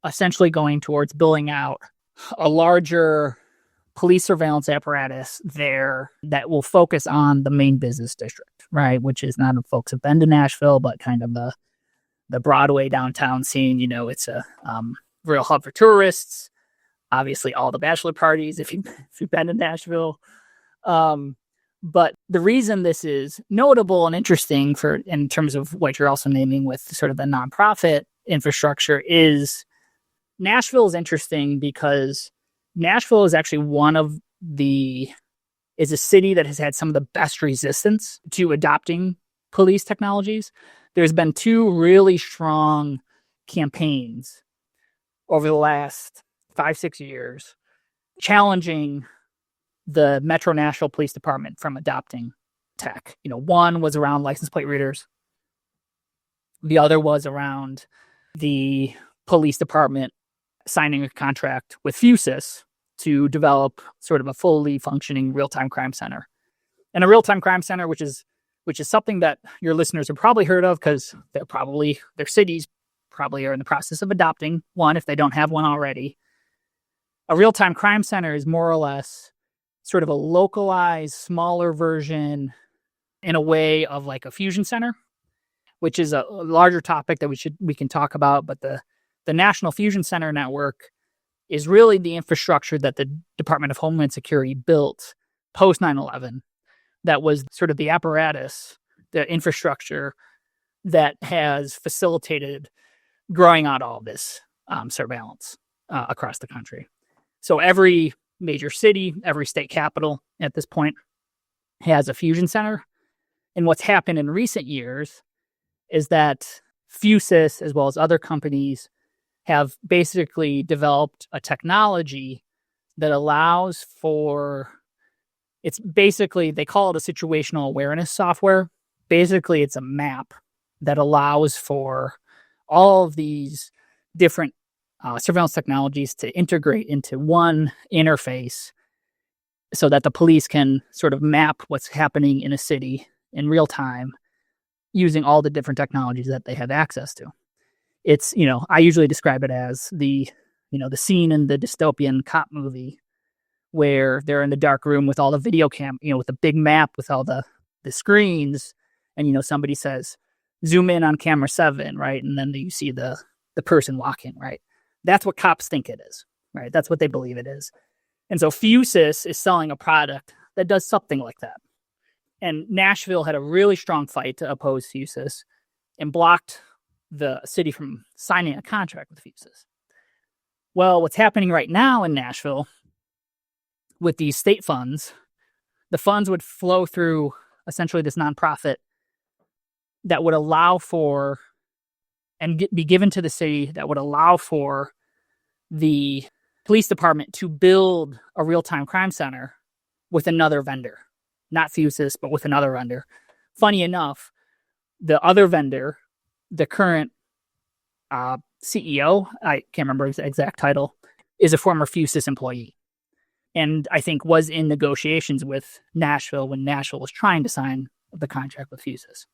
Speaker 2: essentially going towards building out a larger police surveillance apparatus there that will focus on the main business district, right? Which is not if folks have been to Nashville, but kind of the Broadway downtown scene. It's a real hub for tourists. Obviously, all the bachelor parties, if you've been to Nashville. But the reason this is notable and interesting in terms of what you're also naming with sort of the nonprofit infrastructure is Nashville is interesting because Nashville is actually is a city that has had some of the best resistance to adopting police technologies. There's been two really strong campaigns over the last 5-6 years challenging the Metro Nashville Police Department from adopting tech. One was around license plate readers. The other was around the police department signing a contract with Fusus to develop sort of a fully functioning real-time crime center. And a real-time crime center, which is something that your listeners have probably heard of because their cities probably are in the process of adopting one if they don't have one already. A real-time crime center is more or less sort of a localized, smaller version in a way of like a fusion center, which is a larger topic that we can talk about. But the National Fusion Center Network is really the infrastructure that the Department of Homeland Security built post 9/11. That was sort of the apparatus, the infrastructure that has facilitated growing out all this surveillance across the country. So every major city, every state capital at this point has a fusion center. And what's happened in recent years is that Fusus, as well as other companies, have basically developed a technology that allows for, it's basically, they call it a situational awareness software. Basically, it's a map that allows for all of these different surveillance technologies to integrate into one interface so that the police can sort of map what's happening in a city in real time using all the different technologies that they have access to. It's, I usually describe it as the scene in the dystopian cop movie where they're in the dark room with all the video with a big map with all the screens. And, somebody says, zoom in on camera 7, right? And then you see the person walking, right? That's what cops think it is, right? That's what they believe it is. And so Fusus is selling a product that does something like that. And Nashville had a really strong fight to oppose Fusus and blocked the city from signing a contract with Fusus. Well, what's happening right now in Nashville with these state funds, the funds would flow through essentially this nonprofit that would allow for and be given to the city that would allow for the police department to build a real-time crime center with another vendor, not Fusus, but with another vendor. Funny enough, the other vendor, the current CEO, I can't remember his exact title, is a former Fusus employee. And I think was in negotiations with Nashville when Nashville was trying to sign the contract with Fusus.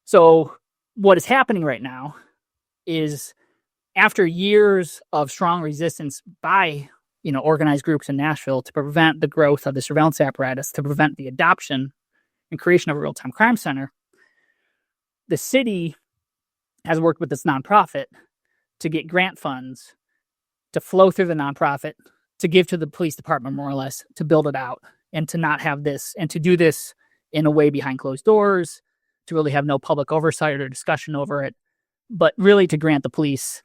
Speaker 2: So what is happening right now is after years of strong resistance by, organized groups in Nashville to prevent the growth of the surveillance apparatus, to prevent the adoption and creation of a real-time crime center, the city has worked with this nonprofit to get grant funds to flow through the nonprofit, to give to the police department more or less, to build it out and to not have this, and to do this in a way behind closed doors, to really have no public oversight or discussion over it, but really to grant the police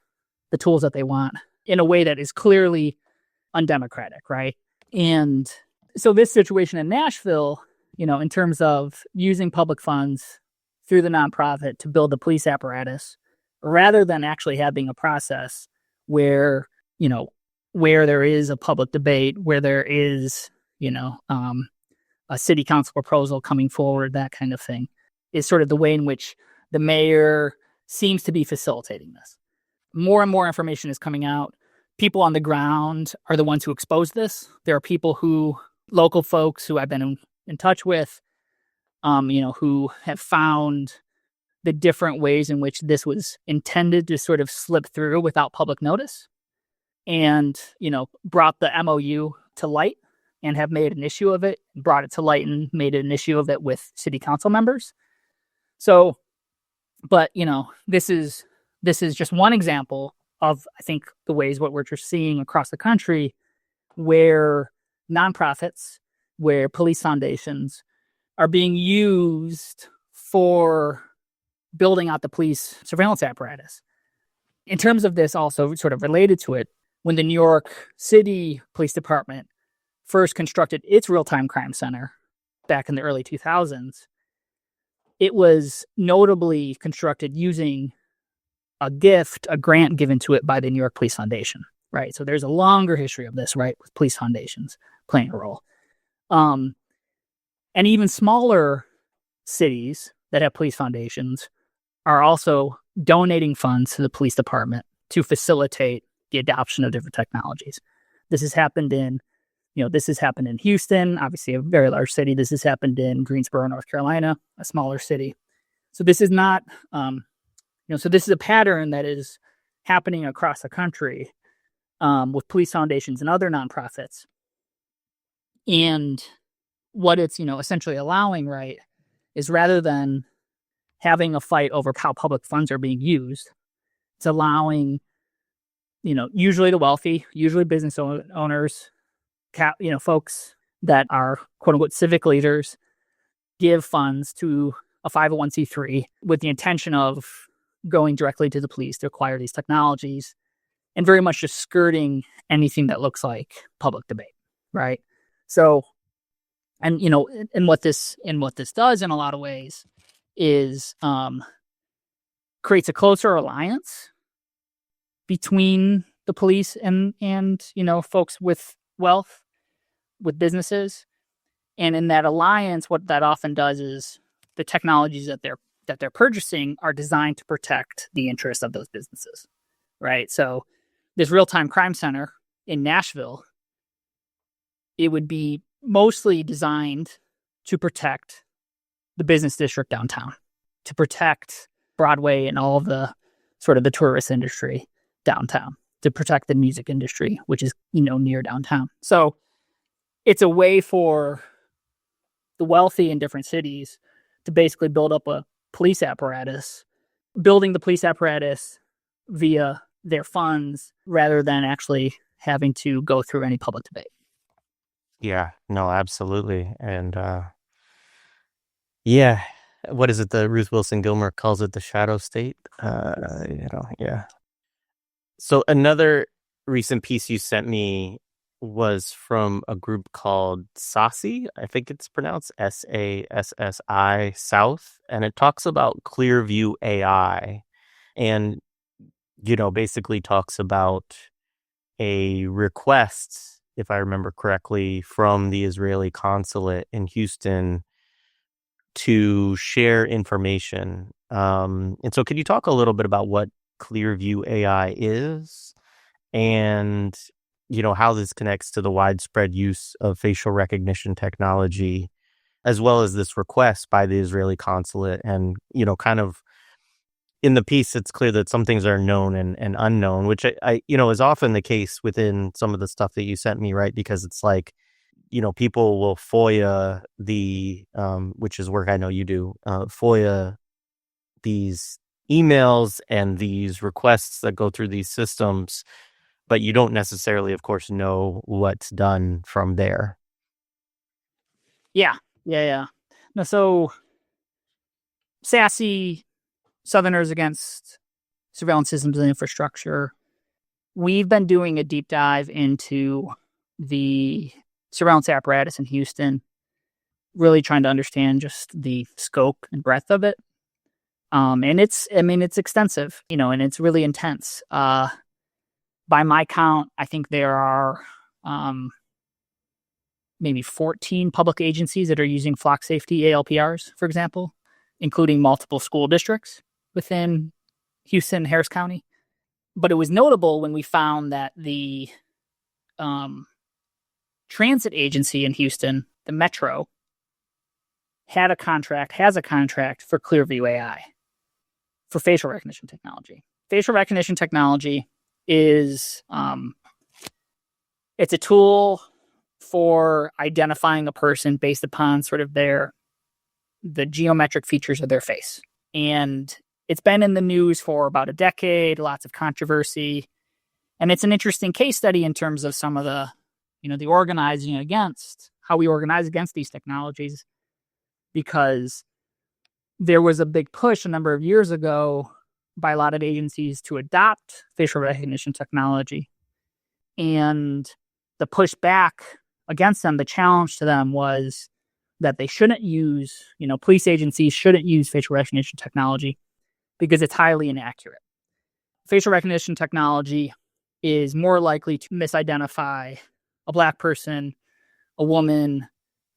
Speaker 2: the tools that they want in a way that is clearly undemocratic, right? And so this situation in Nashville, in terms of using public funds through the nonprofit to build the police apparatus, rather than actually having a process where there is a public debate, where there is, a city council proposal coming forward, that kind of thing, is sort of the way in which the mayor seems to be facilitating this. More and more information is coming out. People on the ground are the ones who expose this. There are local folks who I've been in touch with, who have found the different ways in which this was intended to sort of slip through without public notice, and, brought the MOU to light and have made an issue of it, brought it to light and made an issue of it with city council members. So, but, this is just one example of, I think, the ways what we're just seeing across the country, where nonprofits, where police foundations are being used for building out the police surveillance apparatus. In terms of this, also sort of related to it, when the New York City Police Department first constructed its real-time crime center back in the early 2000s, it was notably constructed using a grant given to it by the New York Police Foundation, right? So there's a longer history of this, right, with police foundations playing a role. And even smaller cities that have police foundations are also donating funds to the police department to facilitate the adoption of different technologies. This has happened in Houston, obviously a very large city. This has happened in Greensboro, North Carolina, a smaller city. So this is not, so this is a pattern that is happening across the country with police foundations and other nonprofits. And what it's, essentially allowing, right, is rather than having a fight over how public funds are being used, it's allowing, usually the wealthy, usually business owners, folks that are quote unquote civic leaders, give funds to a 501c3 with the intention of going directly to the police to acquire these technologies, and very much just skirting anything that looks like public debate, right? So, and what this does in a lot of ways is creates a closer alliance between the police and folks with wealth, with businesses. And in that alliance, what that often does is the technologies that they're purchasing are designed to protect the interests of those businesses, right? So this real-time crime center in Nashville, it would be mostly designed to protect the business district downtown, to protect Broadway and all of the sort of the tourist industry downtown, to protect the music industry, which is, near downtown. So it's a way for the wealthy in different cities to basically build up a police apparatus, building the police apparatus via their funds rather than actually having to go through any public debate.
Speaker 1: Yeah, no, absolutely. And yeah, what is it? The Ruth Wilson Gilmer calls it the shadow state. Yeah. So another recent piece you sent me was from a group called SASSI. I think it's pronounced SASSI South. And it talks about Clearview AI and, basically talks about a request, if I remember correctly, from the Israeli consulate in Houston to share information. And so could you talk a little bit about what Clearview AI is and, how this connects to the widespread use of facial recognition technology, as well as this request by the Israeli consulate? And, kind of in the piece, it's clear that some things are known and unknown, which I is often the case within some of the stuff that you sent me, right? Because it's like, people will FOIA which is work I know you do, FOIA these emails and these requests that go through these systems, but you don't necessarily, of course, know what's done from there.
Speaker 2: Yeah. No, so SASSI, Southerners Against Surveillance Systems and Infrastructure, we've been doing a deep dive into the surveillance apparatus in Houston, really trying to understand just the scope and breadth of it. And it's extensive, and it's really intense. By my count, I think there are maybe 14 public agencies that are using flock safety ALPRs, for example, including multiple school districts within Houston, Harris County. But it was notable when we found that the transit agency in Houston, the Metro, has a contract for Clearview AI for facial recognition technology. Facial recognition technology is it's a tool for identifying a person based upon sort of the geometric features of their face. And it's been in the news for about a decade, lots of controversy. And it's an interesting case study in terms of some of the organizing against, how we organize against these technologies, because there was a big push a number of years ago by a lot of agencies to adopt facial recognition technology. And the pushback against them, the challenge to them was that they shouldn't use, police agencies shouldn't use facial recognition technology because it's highly inaccurate. Facial recognition technology is more likely to misidentify a Black person, a woman,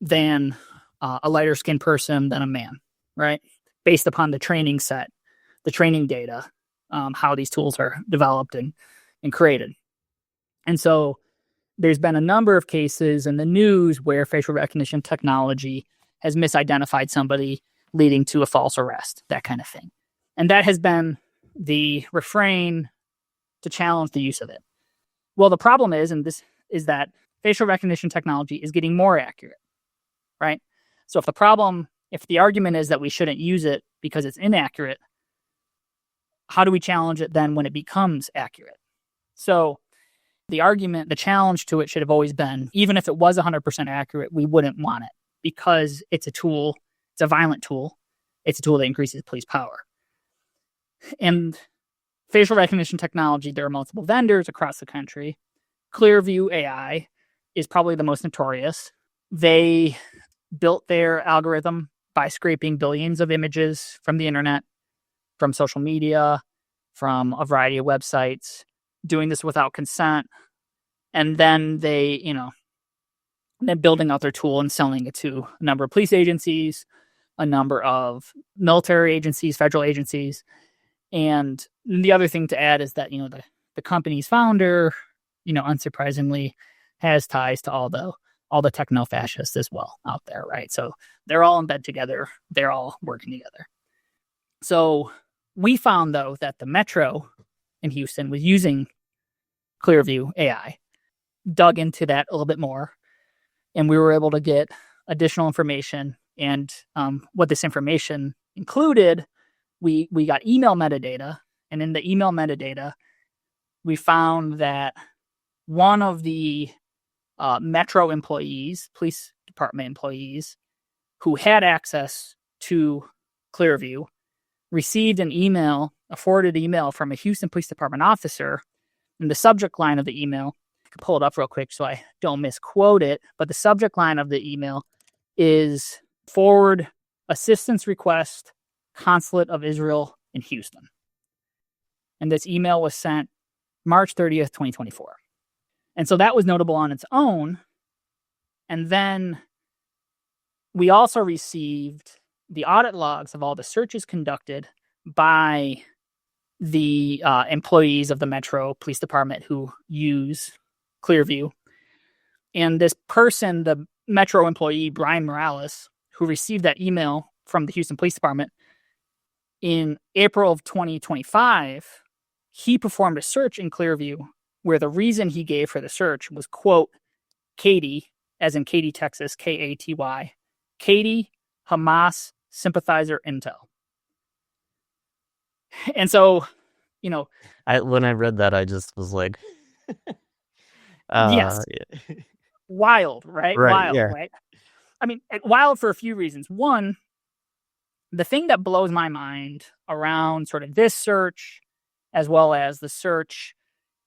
Speaker 2: than a lighter skinned person than a man, right? Based upon the training set, the training data, how these tools are developed and created. And so there's been a number of cases in the news where facial recognition technology has misidentified somebody, leading to a false arrest, that kind of thing. And that has been the refrain to challenge the use of it. Well, the problem is that facial recognition technology is getting more accurate, right? So if the argument is that we shouldn't use it because it's inaccurate, how do we challenge it then when it becomes accurate? So the challenge to it should have always been, even if it was 100% accurate, we wouldn't want it because it's a tool, it's a violent tool, it's a tool that increases police power. And facial recognition technology, there are multiple vendors across the country. Clearview AI is probably the most notorious. They built their algorithm by scraping billions of images from the internet, from social media, from a variety of websites, doing this without consent. And then then building out their tool and selling it to a number of police agencies, a number of military agencies, federal agencies. And the other thing to add is that, the company's founder, unsurprisingly, has ties to all the techno-fascists as well out there, right? So they're all in bed together. They're all working together. So we found, though, that the Metro in Houston was using Clearview AI, dug into that a little bit more, and we were able to get additional information. And what this information included, we got email metadata, and in the email metadata, we found that one of the Metro employees, police department employees, who had access to Clearview, received a forwarded email from a Houston Police Department officer. And the subject line of the email, I can pull it up real quick so I don't misquote it, but the subject line of the email is forward assistance request, Consulate of Israel in Houston. And this email was sent March 30th, 2024. And so that was notable on its own. And then we also received the audit logs of all the searches conducted by the employees of the Metro Police Department who use Clearview. And this person, the Metro employee, Brian Morales, who received that email from the Houston Police Department in April of 2025, he performed a search in Clearview where the reason he gave for the search was, quote, Katy, as in Katy, Texas, Katy, Katy, Hamas sympathizer intel. And so,
Speaker 1: when I read that, I just was like,
Speaker 2: yes,
Speaker 1: yeah.
Speaker 2: Wild, right?
Speaker 1: Right,
Speaker 2: Wild,
Speaker 1: yeah.
Speaker 2: right? I mean, wild for a few reasons. One, the thing that blows my mind around sort of this search, as well as the search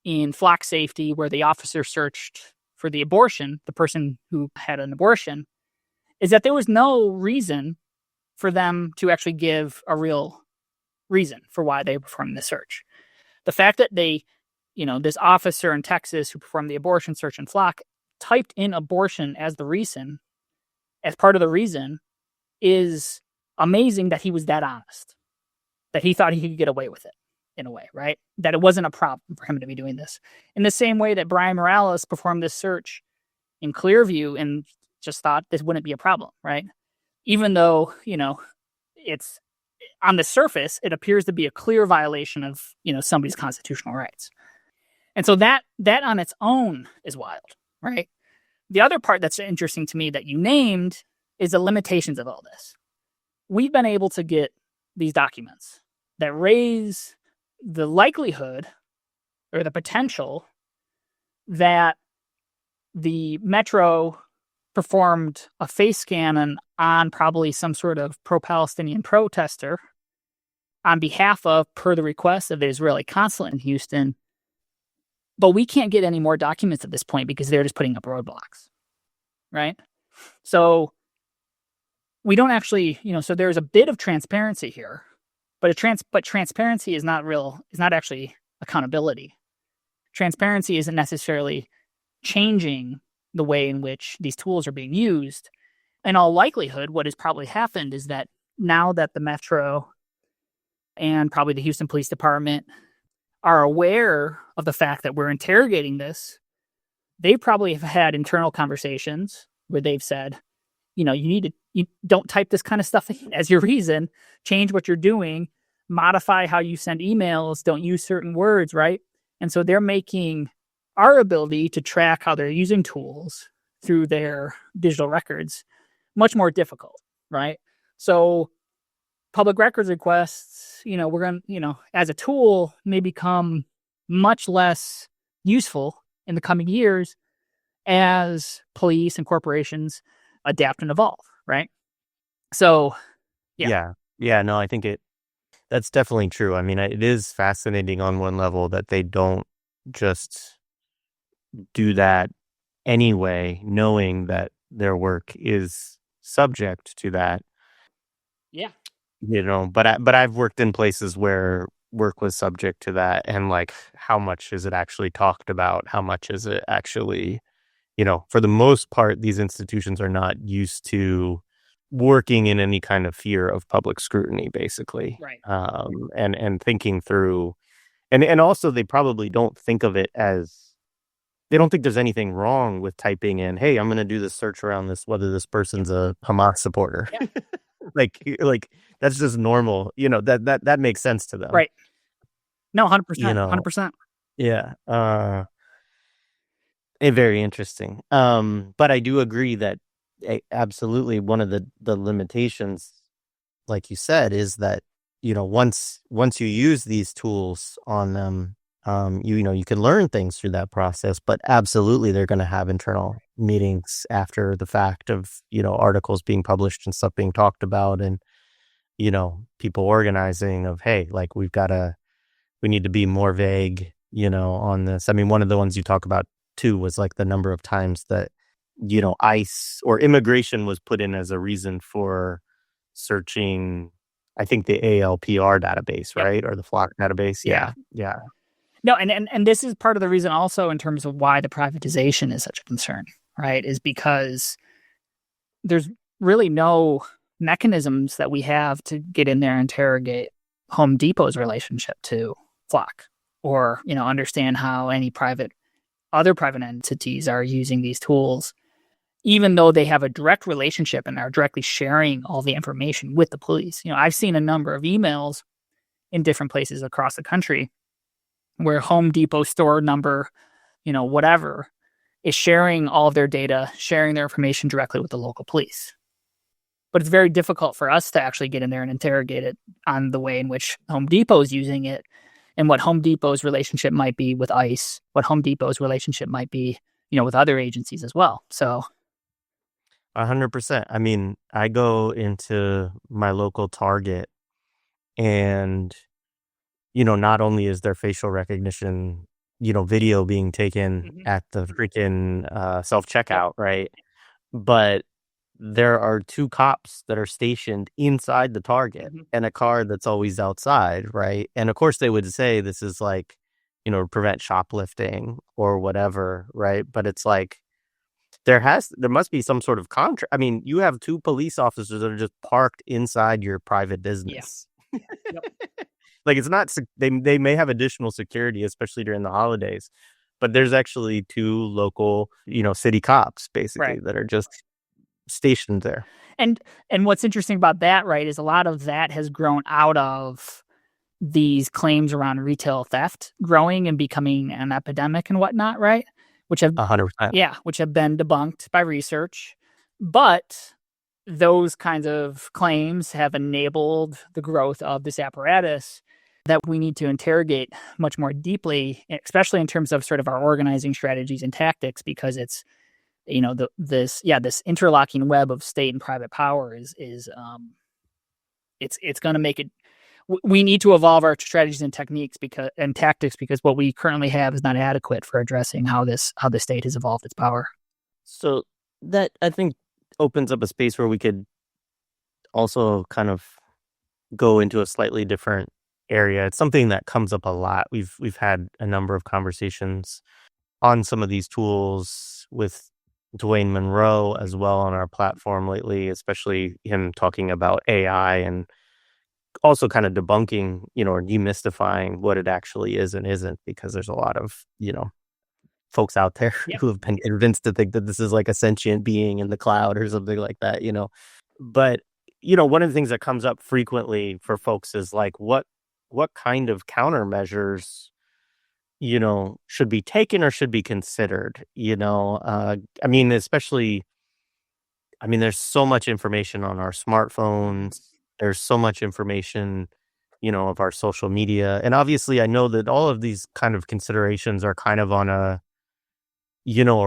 Speaker 2: in Flock Safety, where the officer searched for the abortion, the person who had an abortion, is that there was no reason for them to actually give a real reason for why they performed the search. The fact that they, this officer in Texas who performed the abortion search in Flock typed in abortion as part of the reason, is amazing that he was that honest, that he thought he could get away with it. in a way, right? That it wasn't a problem for him to be doing this. In the same way that Brian Morales performed this search in Clearview and just thought this wouldn't be a problem, right? Even though, it's on the surface, it appears to be a clear violation of, somebody's constitutional rights. And so that on its own is wild, right? The other part that's interesting to me that you named is the limitations of all this. We've been able to get these documents that raise the likelihood or the potential that the Metro performed a face scan on probably some sort of pro-Palestinian protester on behalf of, per the request of the Israeli consulate in Houston. But we can't get any more documents at this point because they're just putting up roadblocks, right? So we don't actually, so there's a bit of transparency here, but transparency is not actually accountability. Transparency isn't necessarily changing the way in which these tools are being used. In all likelihood, what has probably happened is that now that the Metro and probably the Houston Police Department are aware of the fact that we're interrogating this, they probably have had internal conversations where they've said, you don't type this kind of stuff as your reason, change what you're doing, modify how you send emails, don't use certain words, right? And so they're making our ability to track how they're using tools through their digital records much more difficult, right? So public records requests, we're going to, as a tool, may become much less useful in the coming years as police and corporations adapt and evolve, right? So, yeah.
Speaker 1: Yeah, no, I think that's definitely true. I mean, it is fascinating on one level that they don't just do that anyway, knowing that their work is subject to that.
Speaker 2: Yeah.
Speaker 1: But I've worked in places where work was subject to that, and like, how much is it actually talked about? How much is it actually, for the most part, these institutions are not used to working in any kind of fear of public scrutiny, basically.
Speaker 2: Right.
Speaker 1: And thinking through, and also they probably don't think of it as, they don't think there's anything wrong with typing in, hey, I'm going to do this search around this, whether this person's a Hamas supporter.
Speaker 2: Yeah.
Speaker 1: like that's just normal, that makes sense to them.
Speaker 2: Right. No, 100%, 100%.
Speaker 1: Yeah. Very interesting. But I do agree that absolutely one of the limitations, like you said, is that, once you use these tools on them, you can learn things through that process, but absolutely they're going to have internal meetings after the fact of, articles being published and stuff being talked about, and, people organizing of, hey, like we need to be more vague, on this. I mean, one of the ones you talk about too was like the number of times that, ICE or immigration was put in as a reason for searching, I think, the ALPR database,
Speaker 2: Yep.
Speaker 1: right? Or the flock database. Yeah.
Speaker 2: No, and this is part of the reason also in terms of why the privatization is such a concern, right? Is because there's really no mechanisms that we have to get in there and interrogate Home Depot's relationship to Flock, or, understand how any other private entities are using these tools, even though they have a direct relationship and are directly sharing all the information with the police. I've seen a number of emails in different places across the country where Home Depot store number, whatever, is sharing all of their data, sharing their information directly with the local police. But it's very difficult for us to actually get in there and interrogate it on the way in which Home Depot is using it, and what Home Depot's relationship might be with ICE, what Home Depot's relationship might be, with other agencies as well. So
Speaker 1: 100%. I mean, I go into my local Target and, not only is there facial recognition, video being taken at the freaking self-checkout, right? But there are 2 cops that are stationed inside the Target and a car that's always outside, right? And of course they would say this is like, prevent shoplifting or whatever, right? But it's like, there must be some sort of contract. I mean, you have 2 police officers that are just parked inside your private business.
Speaker 2: Yeah. Yep.
Speaker 1: like it's not they may have additional security, especially during the holidays, but there's actually two local, city cops basically
Speaker 2: Right.
Speaker 1: that are just stationed there.
Speaker 2: And what's interesting about that, right, is a lot of that has grown out of these claims around retail theft growing and becoming an epidemic and whatnot, right? Which have
Speaker 1: 100%.
Speaker 2: which have been debunked by research. But those kinds of claims have enabled the growth of this apparatus that we need to interrogate much more deeply, especially in terms of sort of our organizing strategies and tactics, because it's, this interlocking web of state and private power is it's going to make it. We need to evolve our strategies and techniques and tactics, because what we currently have is not adequate for addressing how the state has evolved its power.
Speaker 1: So that, I think, opens up a space where we could also kind of go into a slightly different area. It's something that comes up a lot. We've had a number of conversations on some of these tools with Dwayne Monroe as well on our platform lately, especially him talking about AI and also kind of debunking, or demystifying what it actually is and isn't, because there's a lot of, folks out there who have been convinced to think that this is like a sentient being in the cloud or something like that, But, one of the things that comes up frequently for folks is like, what kind of countermeasures, should be taken or should be considered, especially, there's so much information on our smartphones. There's so much information, of our social media. And obviously, I know that all of these kind of considerations are kind of on a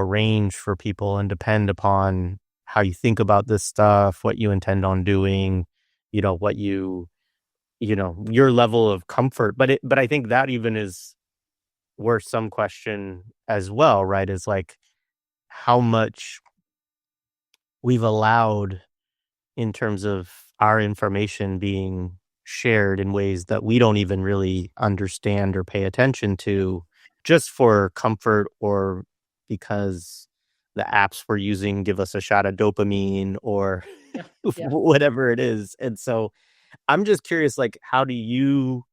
Speaker 1: range for people and depend upon how you think about this stuff, what you intend on doing, what your level of comfort. But I think that even is worth some question as well, right? Is like how much we've allowed in terms of our information being shared in ways that we don't even really understand or pay attention to, just for comfort or because the apps we're using give us a shot of dopamine or whatever it is. And so I'm just curious, like, how do you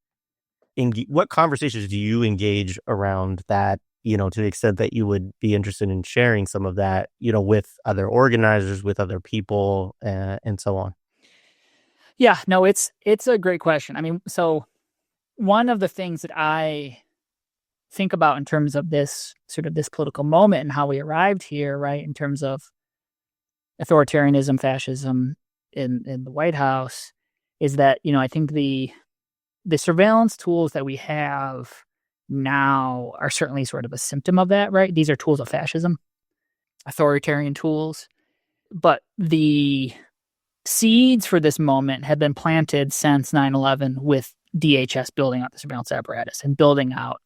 Speaker 1: what conversations do you engage around that, to the extent that you would be interested in sharing some of that, with other organizers, with other people, and so on?
Speaker 2: Yeah, no, it's a great question. So one of the things that I think about in terms of this political moment and how we arrived here, right, in terms of authoritarianism, fascism in the White House, is that, I think the surveillance tools that we have now are certainly sort of a symptom of that, right? These are tools of fascism, authoritarian tools. But the seeds for this moment have been planted since 9/11 with DHS building out the surveillance apparatus and building out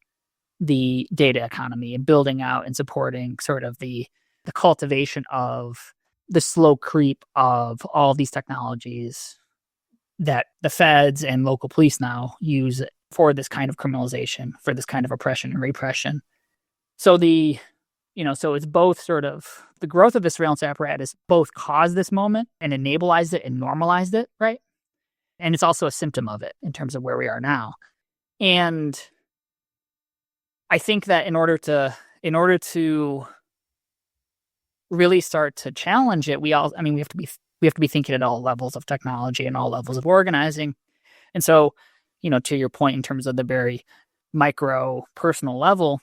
Speaker 2: the data economy and building out and supporting sort of the cultivation of the slow creep of all these technologies that the feds and local police now use for this kind of criminalization, for this kind of oppression and repression. So so it's both sort of the growth of the surveillance apparatus both caused this moment and enabled it and normalized it, right? And it's also a symptom of it in terms of where we are now. And I think that in order to really start to challenge it, we have to be thinking at all levels of technology and all levels of organizing. And so, to your point, in terms of the very micro personal level,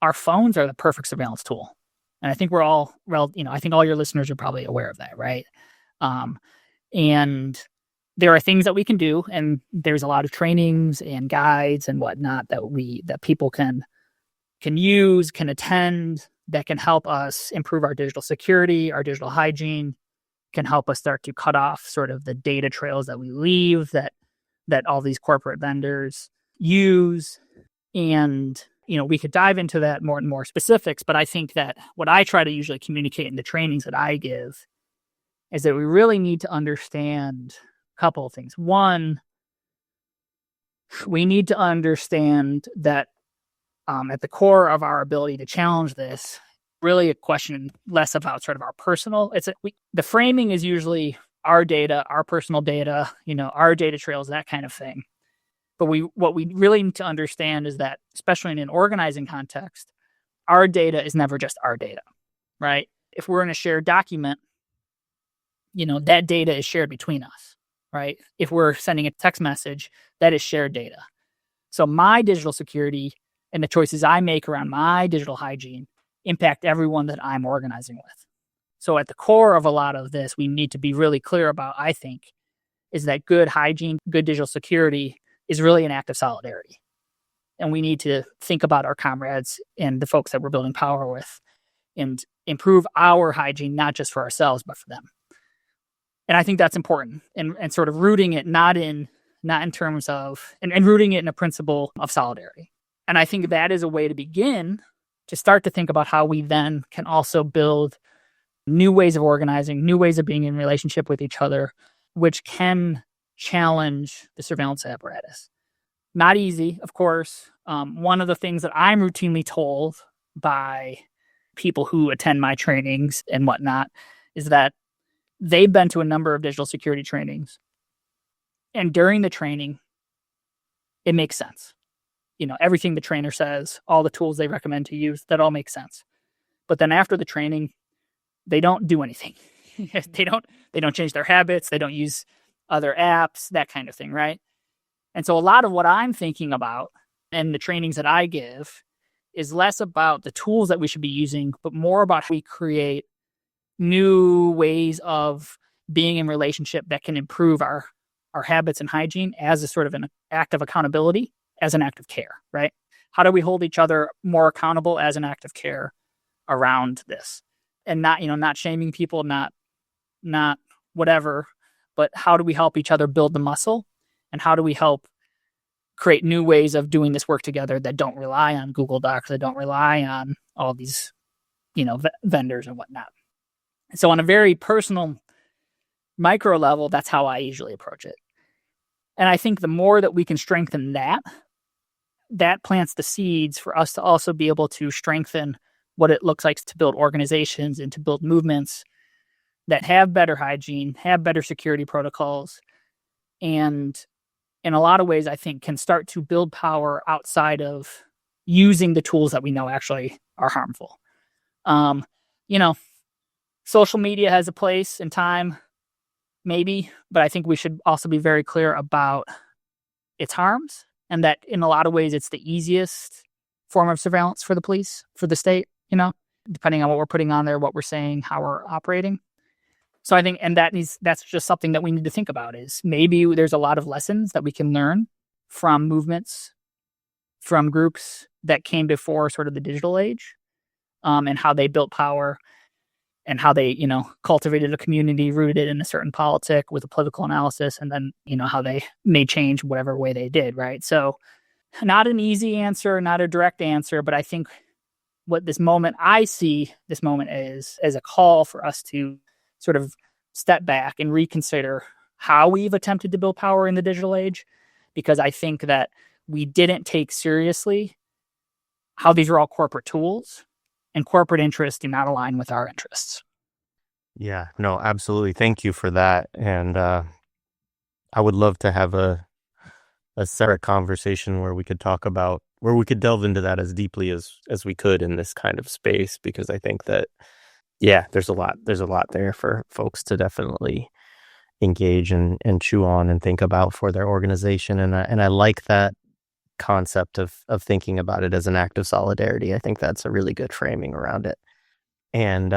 Speaker 2: our phones are the perfect surveillance tool. And I think I think all your listeners are probably aware of that, right? And there are things that we can do, and there's a lot of trainings and guides and whatnot that people can use, can attend, that can help us improve our digital security, our digital hygiene, can help us start to cut off sort of the data trails that we leave that all these corporate vendors use. And, we could dive into that more and more specifics, but I think that what I try to usually communicate in the trainings that I give is that we really need to understand a couple of things. One, we need to understand that at the core of our ability to challenge this, really a question less about sort of our personal. The framing is usually our data, our personal data, our data trails, that kind of thing. But what we really need to understand is that, especially in an organizing context, our data is never just our data, right? If we're in a shared document, that data is shared between us, right? If we're sending a text message, that is shared data. So my digital security and the choices I make around my digital hygiene impact everyone that I'm organizing with. So at the core of a lot of this, we need to be really clear about, I think, is that good hygiene, good digital security is really an act of solidarity. And we need to think about our comrades and the folks that we're building power with and improve our hygiene, not just for ourselves, but for them. And I think that's important, and sort of rooting it not in terms of, and rooting it in a principle of solidarity. And I think that is a way to begin to start to think about how we then can also build new ways of organizing, new ways of being in relationship with each other, which can challenge the surveillance apparatus. Not easy, of course. One of the things that I'm routinely told by people who attend my trainings and whatnot is that they've been to a number of digital security trainings. And during the training, it makes sense. Everything the trainer says, all the tools they recommend to use, that all makes sense. But then after the training, they don't do anything. They don't change their habits. They don't use other apps, that kind of thing, right? And so a lot of what I'm thinking about and the trainings that I give is less about the tools that we should be using, but more about how we create new ways of being in relationship that can improve our habits and hygiene as a sort of an act of accountability, as an act of care, right? How do we hold each other more accountable as an act of care around this? And not shaming people, not whatever, but how do we help each other build the muscle? And how do we help create new ways of doing this work together that don't rely on Google Docs, that don't rely on all these, vendors and whatnot? So on a very personal micro level, that's how I usually approach it. And I think the more that we can strengthen that plants the seeds for us to also be able to strengthen what it looks like to build organizations and to build movements that have better hygiene, have better security protocols, and in a lot of ways, I think, can start to build power outside of using the tools that we know actually are harmful. Social media has a place and time, maybe, but I think we should also be very clear about its harms, and that in a lot of ways, it's the easiest form of surveillance for the police, for the state, depending on what we're putting on there, what we're saying, how we're operating. So I think, and that's just something that we need to think about, is maybe there's a lot of lessons that we can learn from movements, from groups that came before sort of the digital age, and how they built power and how they, cultivated a community, rooted it in a certain politic with a political analysis, and then, how they made change whatever way they did, right? So not an easy answer, not a direct answer, but I think what I see this moment is as a call for us to sort of step back and reconsider how we've attempted to build power in the digital age, because I think that we didn't take seriously how these are all corporate tools, and corporate interests do not align with our interests.
Speaker 1: Yeah, no, absolutely. Thank you for that. And I would love to have a separate conversation where we could delve into that as deeply as we could in this kind of space, because I think that, yeah, there's a lot there for folks to definitely engage and chew on and think about for their organization. And I like that concept of thinking about it as an act of solidarity. I think that's a really good framing around it. And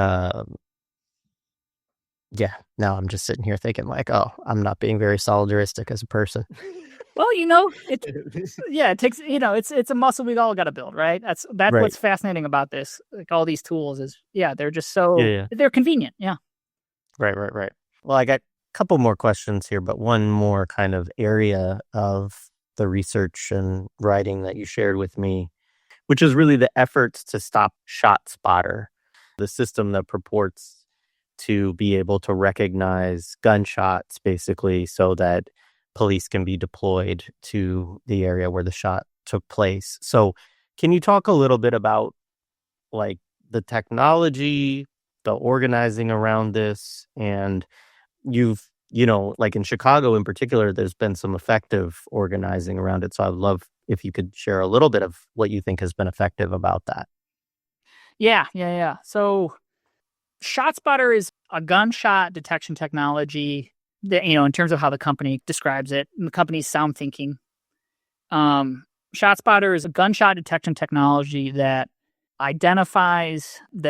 Speaker 1: yeah, now I'm just sitting here thinking like, oh, I'm not being very solidaristic as a person.
Speaker 2: Well, it takes, it's a muscle we all got to build, right? That's right. What's fascinating about this, like all these tools is, they're just so, they're convenient. Yeah.
Speaker 1: Right. Well, I got a couple more questions here, but one more kind of area of the research and writing that you shared with me, which is really the efforts to stop ShotSpotter, the system that purports to be able to recognize gunshots, basically, so that police can be deployed to the area where the shot took place. So can you talk a little bit about like the technology, the organizing around this? And you've like in Chicago in particular, there's been some effective organizing around it. So I'd love if you could share a little bit of what you think has been effective about that.
Speaker 2: Yeah. So ShotSpotter is a gunshot detection technology that, in terms of how the company describes it, and the company's sound thinking. ShotSpotter is a gunshot detection technology that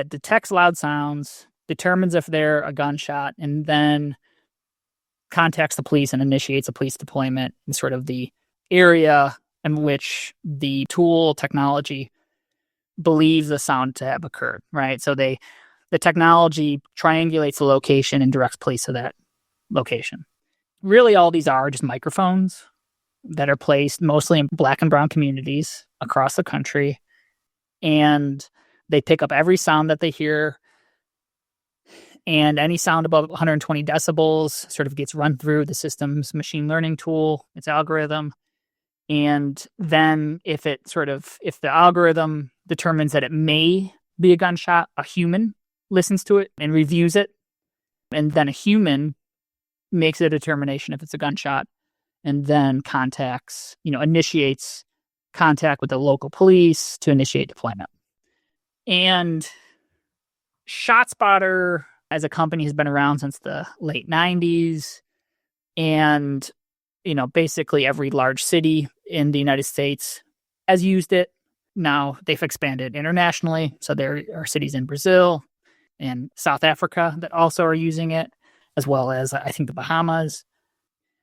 Speaker 2: detects loud sounds, determines if they're a gunshot, and then contacts the police and initiates a police deployment in sort of the area in which the tool technology believes the sound to have occurred, right? So the technology triangulates the location and directs police to that location. Really, all these are just microphones that are placed mostly in Black and brown communities across the country. And they pick up every sound that they hear. And any sound above 120 decibels sort of gets run through the system's machine learning tool, its algorithm. And then if the algorithm determines that it may be a gunshot, a human listens to it and reviews it. And then a human makes a determination if it's a gunshot, and then initiates contact with the local police to initiate deployment. And ShotSpotter as a company has been around since the late 90s. And, basically every large city in the United States has used it. Now they've expanded internationally. So there are cities in Brazil and South Africa that also are using it, as well as, I think, the Bahamas.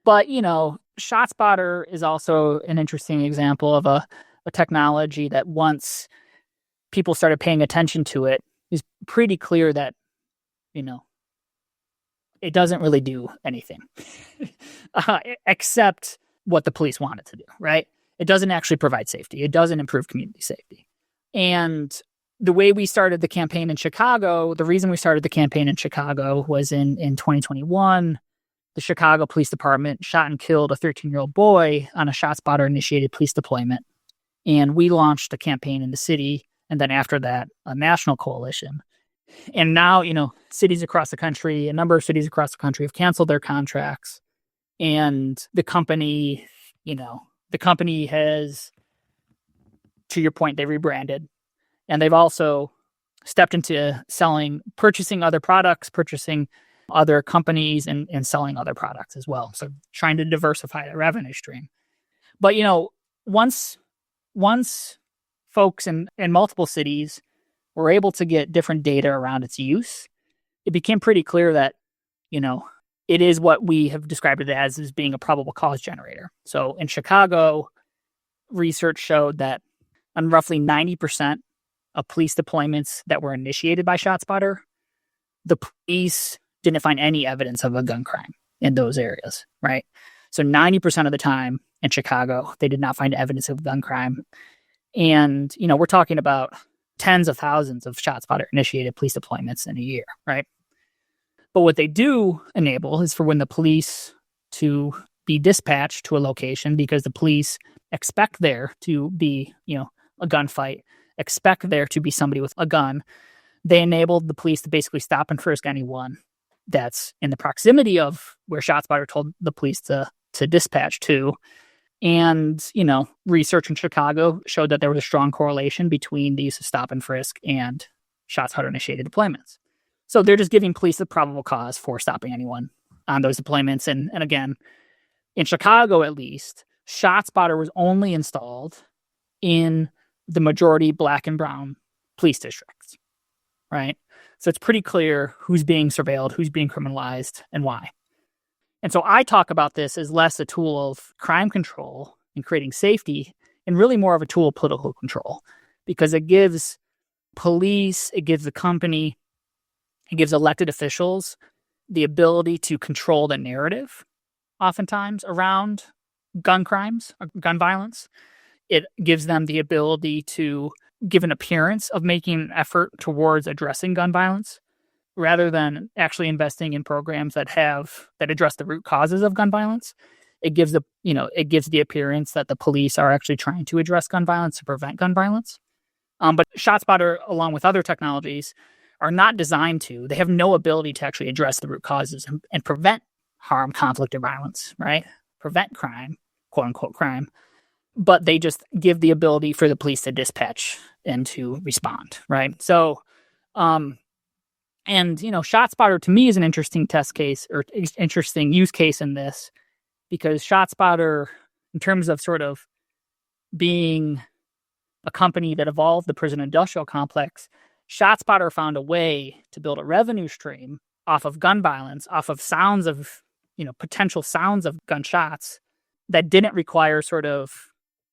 Speaker 2: But, ShotSpotter is also an interesting example of a technology that once people started paying attention to it, is pretty clear that, it doesn't really do anything except what the police want it to do, right? It doesn't actually provide safety. It doesn't improve community safety. And the way we started the campaign in Chicago, the reason we started the campaign in Chicago was in 2021, the Chicago Police Department shot and killed a 13-year-old boy on a ShotSpotter-initiated police deployment. And we launched a campaign in the city, and then after that, a national coalition. And now, a number of cities across the country have canceled their contracts. And the company has, to your point, they rebranded. And they've also stepped into purchasing other products, purchasing other companies, and selling other products as well. So trying to diversify the revenue stream. But, once folks in multiple cities were able to get different data around its use, it became pretty clear that, it is what we have described it as being a probable cause generator. So in Chicago, research showed that on roughly 90% of police deployments that were initiated by ShotSpotter, the police didn't find any evidence of a gun crime in those areas, right? So 90% of the time in Chicago, they did not find evidence of gun crime. And, we're talking about tens of thousands of ShotSpotter initiated police deployments in a year, right? But what they do enable is for when the police to be dispatched to a location, because the police expect there to be, a gunfight, expect there to be somebody with a gun, they enabled the police to basically stop and frisk anyone that's in the proximity of where ShotSpotter told the police to dispatch to. And, research in Chicago showed that there was a strong correlation between the use of stop and frisk and ShotSpotter-initiated deployments. So they're just giving police the probable cause for stopping anyone on those deployments. And again, in Chicago at least, ShotSpotter was only installed in the majority Black and brown police districts, right? So it's pretty clear who's being surveilled, who's being criminalized, and why. And so I talk about this as less a tool of crime control and creating safety, and really more of a tool of political control, because it gives police, it gives the company, it gives elected officials the ability to control the narrative, oftentimes, around gun crimes, or gun violence. It gives them the ability to give an appearance of making an effort towards addressing gun violence, rather than actually investing in programs that address the root causes of gun violence. It gives the appearance that the police are actually trying to address gun violence to prevent gun violence. But ShotSpotter, along with other technologies, are not designed to. They have no ability to actually address the root causes and prevent harm, conflict, or violence, right? Prevent crime, quote unquote crime, but they just give the ability for the police to dispatch and to respond, right? So, and ShotSpotter to me is an interesting test case or interesting use case in this, because ShotSpotter, in terms of sort of being a company that evolved the prison industrial complex, ShotSpotter found a way to build a revenue stream off of gun violence, off of sounds of, potential sounds of gunshots that didn't require sort of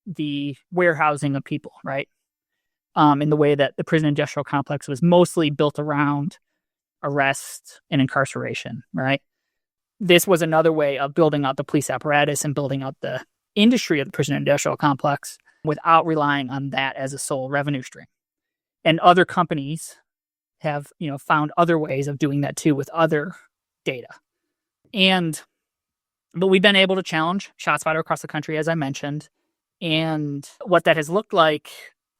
Speaker 2: the warehousing of people, right? In the way that the prison industrial complex was mostly built around arrest and incarceration, right? This was another way of building out the police apparatus and building out the industry of the prison industrial complex without relying on that as a sole revenue stream. And other companies have, found other ways of doing that too with other data. But we've been able to challenge ShotSpotter across the country, as I mentioned. And what that has looked like,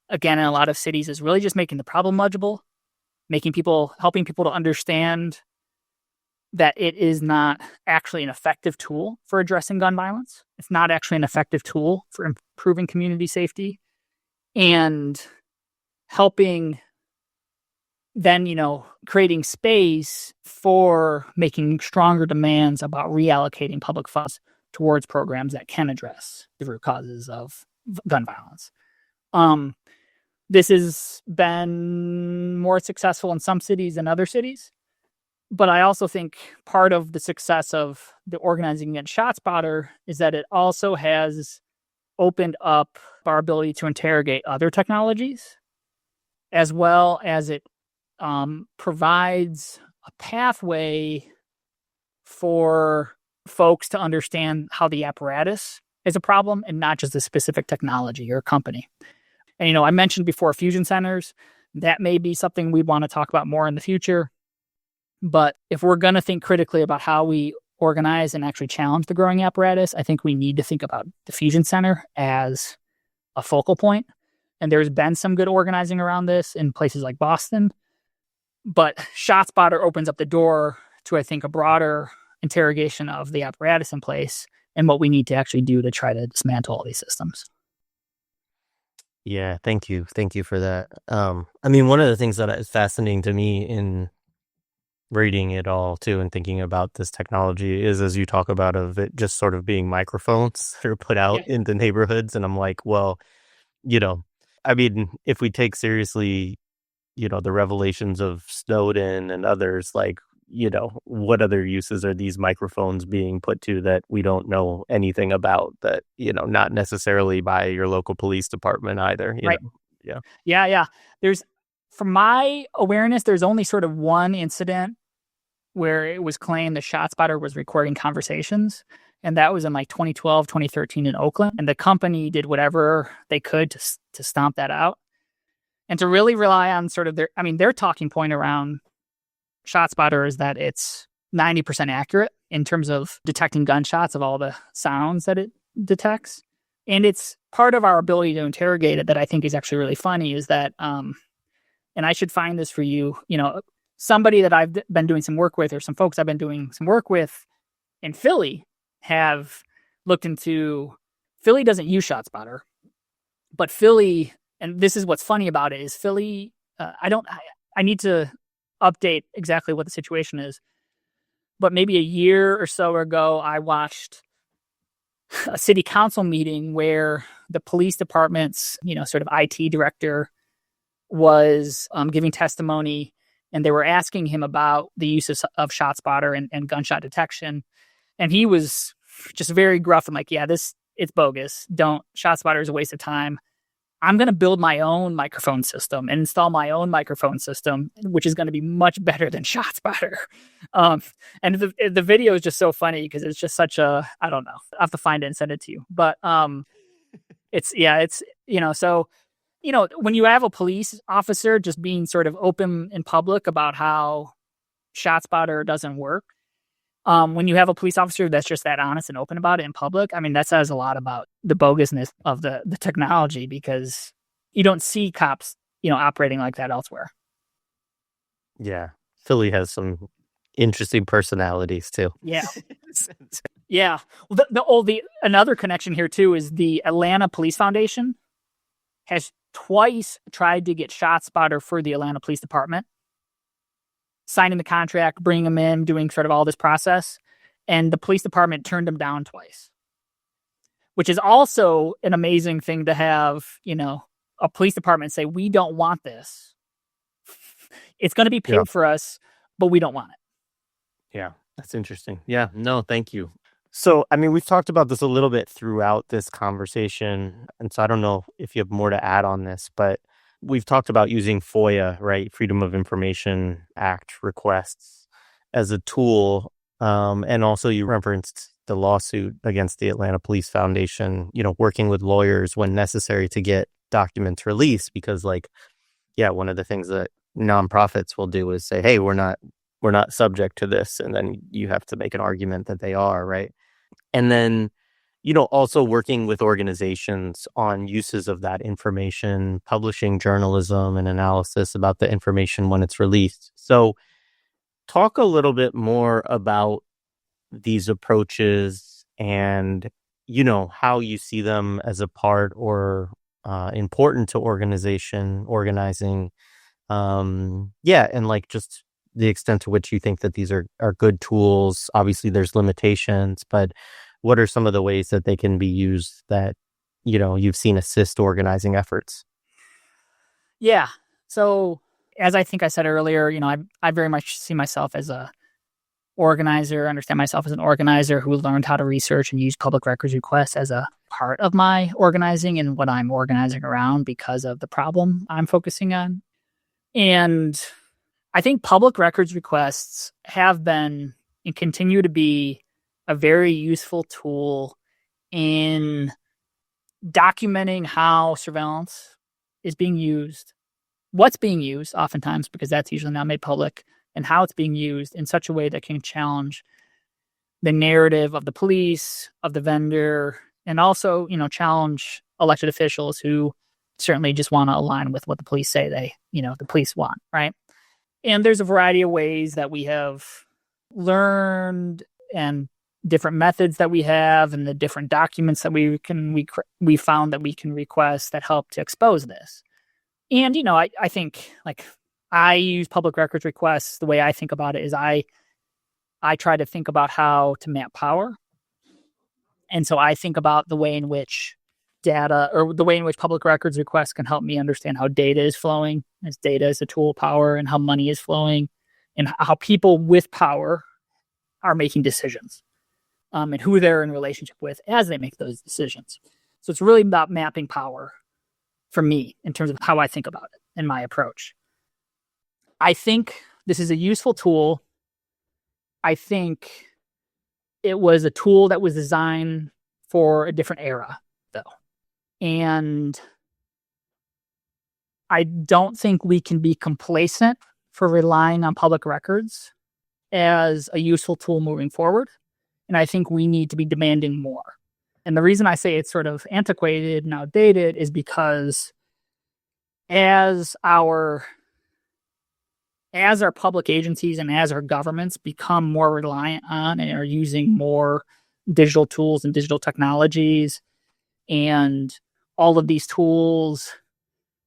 Speaker 2: again, in a lot of cities, is really just making the problem legible, helping people to understand that it is not actually an effective tool for addressing gun violence. It's not actually an effective tool for improving community safety, and helping then, creating space for making stronger demands about reallocating public funds towards programs that can address the root causes of gun violence. This has been more successful in some cities than other cities. But I also think part of the success of the organizing against ShotSpotter is that it also has opened up our ability to interrogate other technologies, as well as it provides a pathway for folks to understand how the apparatus is a problem and not just a specific technology or company. And, I mentioned before fusion centers. That may be something we'd want to talk about more in the future. But if we're going to think critically about how we organize and actually challenge the growing apparatus, I think we need to think about the fusion center as a focal point. And there's been some good organizing around this in places like Boston. But ShotSpotter opens up the door to, I think, a broader interrogation of the apparatus in place and what we need to actually do to try to dismantle all these systems.
Speaker 1: Yeah, thank you. Thank you for that. One of the things that is fascinating to me in reading it all too and thinking about this technology is, as you talk about, of it just sort of being microphones that are put out into neighborhoods. And I'm like, well, if we take seriously, the revelations of Snowden and others, like, what other uses are these microphones being put to that we don't know anything about, that, not necessarily by your local police department either,
Speaker 2: right.
Speaker 1: Yeah.
Speaker 2: Yeah. From my awareness, there's only sort of one incident where it was claimed the ShotSpotter was recording conversations. And that was in like 2012, 2013 in Oakland. And the company did whatever they could to stomp that out. And to really rely on sort of their talking point around ShotSpotter is that it's 90% accurate in terms of detecting gunshots of all the sounds that it detects. And it's part of our ability to interrogate it that I think is actually really funny is that, and I should find this for you, somebody that I've been doing some work with, or some folks I've been doing some work with in Philly, have looked into, Philly doesn't use ShotSpotter, but Philly, and this is what's funny about it, is Philly, I need to update exactly what the situation is, but maybe a year or so ago, I watched a city council meeting where the police department's, sort of IT director was giving testimony, and they were asking him about the use of ShotSpotter and gunshot detection. And he was just very gruff and like, yeah, it's bogus. ShotSpotter is a waste of time. I'm going to build my own microphone system and install my own microphone system, which is going to be much better than ShotSpotter. And the video is just so funny because it's just such a, I don't know, I'll have to find it and send it to you. But so, when you have a police officer just being sort of open in public about how ShotSpotter doesn't work, when you have a police officer that's just that honest and open about it in public, that says a lot about the bogusness of the technology, because you don't see cops, operating like that elsewhere.
Speaker 1: Yeah. Philly has some Interesting personalities too.
Speaker 2: Yeah. Yeah. Well, another connection here too is the Atlanta Police Foundation has twice tried to get ShotSpotter for the Atlanta Police Department, signing the contract, bringing them in, doing sort of all this process, and the police department turned them down twice, which is also an amazing thing to have, a police department say, we don't want this. It's going to be paid for us, but we don't want it.
Speaker 1: Yeah, that's interesting. Yeah, no, thank you. So, I mean, we've talked about this a little bit throughout this conversation. And so I don't know if you have more to add on this, but we've talked about using FOIA, right? Freedom of Information Act requests as a tool. And also you referenced the lawsuit against the Atlanta Police Foundation, working with lawyers when necessary to get documents released, because one of the things that nonprofits will do is say, hey, we're not subject to this. And then you have to make an argument that they are, right? And then, also working with organizations on uses of that information, publishing journalism and analysis about the information when it's released. So talk a little bit more about these approaches and, how you see them as a part or important to organizing. And just the extent to which you think that these are good tools. Obviously, there's limitations, but what are some of the ways that they can be used that, you've seen assist organizing efforts?
Speaker 2: Yeah. So as I think I said earlier, I very much see myself as a organizer, understand myself as an organizer who learned how to research and use public records requests as a part of my organizing and what I'm organizing around because of the problem I'm focusing on. And I think public records requests have been and continue to be a very useful tool in documenting how surveillance is being used, what's being used oftentimes, because that's usually not made public, and how it's being used in such a way that can challenge the narrative of the police, of the vendor, and also, challenge elected officials who certainly just want to align with what the police say the police want, right? And there's a variety of ways that we have learned and different methods that we have and the different documents that we found that we can request that help to expose this. And, I think I use public records requests. The way I think about it is I try to think about how to map power. And so I think about the way in which public records requests can help me understand how data is flowing, as data is a tool of power, and how money is flowing, and how people with power are making decisions, and who they're in relationship with as they make those decisions. So it's really about mapping power for me in terms of how I think about it and my approach. I think this is a useful tool. I think it was a tool that was designed for a different era, though. And I don't think we can be complacent for relying on public records as a useful tool moving forward. And I think we need to be demanding more. And the reason I say it's sort of antiquated and outdated is because as our public agencies and as our governments become more reliant on and are using more digital tools and digital technologies, and all of these tools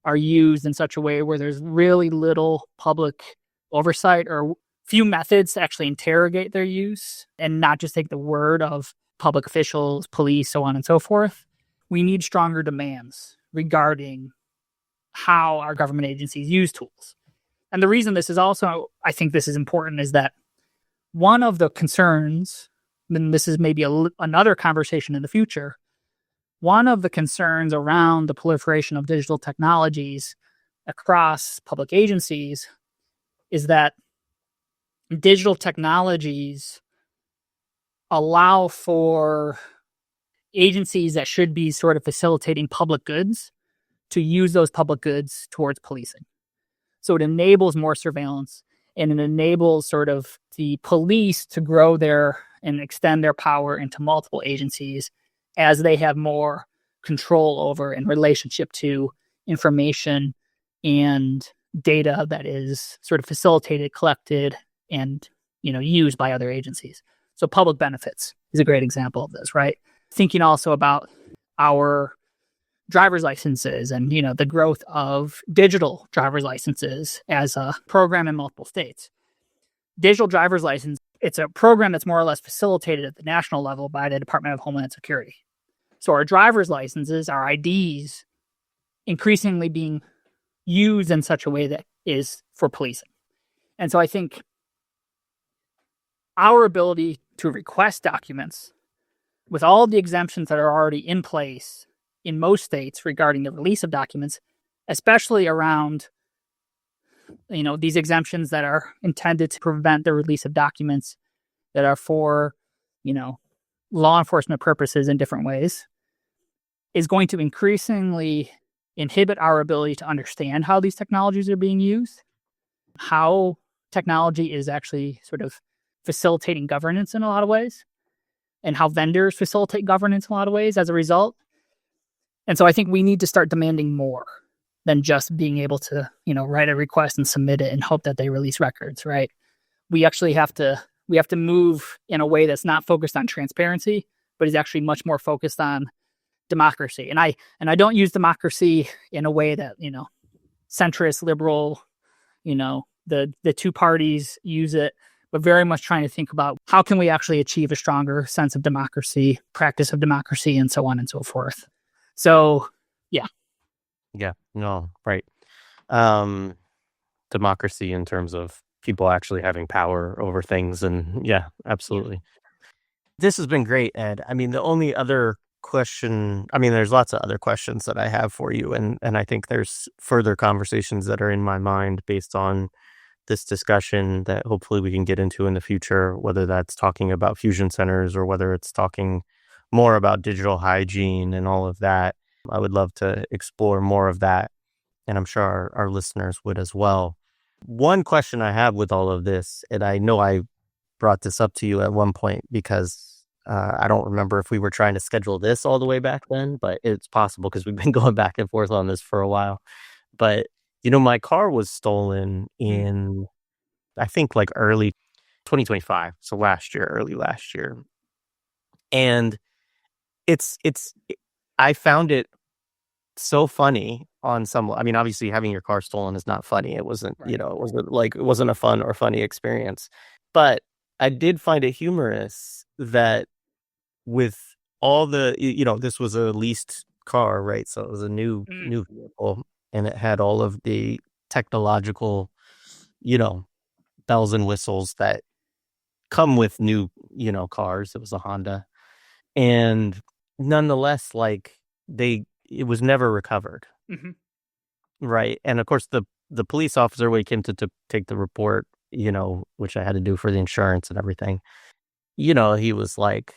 Speaker 2: are used in such a way where there's really little public oversight or few methods to actually interrogate their use and not just take the word of public officials, police, so on and so forth, we need stronger demands regarding how our government agencies use tools. And the reason this is also, I think this is important, is that one of the concerns, and this is maybe another conversation in the future, one of the concerns around the proliferation of digital technologies across public agencies is that digital technologies allow for agencies that should be sort of facilitating public goods to use those public goods towards policing. So it enables more surveillance, and it enables sort of the police to grow and extend their power into multiple agencies as they have more control over and relationship to information and data that is sort of facilitated, collected, and used by other agencies. So public benefits is a great example of this, right? Thinking also about our driver's licenses and, the growth of digital driver's licenses as a program in multiple states. Digital driver's license, it's a program that's more or less facilitated at the national level by the Department of Homeland Security. So our driver's licenses, our IDs, increasingly being used in such a way that is for policing. And so I think our ability to request documents with all of the exemptions that are already in place in most states regarding the release of documents, especially around these exemptions that are intended to prevent the release of documents that are for law enforcement purposes in different ways, is going to increasingly inhibit our ability to understand how these technologies are being used, how technology is actually sort of facilitating governance in a lot of ways, and how vendors facilitate governance in a lot of ways as a result. And so I think we need to start demanding more than just being able to, write a request and submit it and hope that they release records, right? We actually have to move in a way that's not focused on transparency, but is actually much more focused on democracy. And I don't use democracy in a way that, centrist, liberal, the two parties use it, but very much trying to think about how can we actually achieve a stronger sense of democracy, practice of democracy, and so on and so forth. So, yeah.
Speaker 1: Yeah, no, right. Democracy in terms of people actually having power over things. And yeah, absolutely. This has been great, Ed. I mean, the only other question, there's lots of other questions that I have for you. And I think there's further conversations that are in my mind based on this discussion that hopefully we can get into in the future, whether that's talking about fusion centers or whether it's talking more about digital hygiene and all of that. I would love to explore more of that, and I'm sure our listeners would as well. One question I have with all of this, and I know I brought this up to you at one point because I don't remember if we were trying to schedule this all the way back then, but it's possible because we've been going back and forth on this for a while. But, my car was stolen in, I think, like early 2025, so early last year. And I found it so funny on some, obviously having your car stolen is not funny. It wasn't,
Speaker 2: Right.
Speaker 1: It wasn't a fun or funny experience, but I did find it humorous that with all the, this was a leased car, right? So it was a new vehicle, and it had all of the technological, bells and whistles that come with new, cars. It was a Honda. And nonetheless, it was never recovered.
Speaker 2: Mm-hmm.
Speaker 1: Right. And of course, the police officer, when he came to take the report, which I had to do for the insurance and everything, he was like,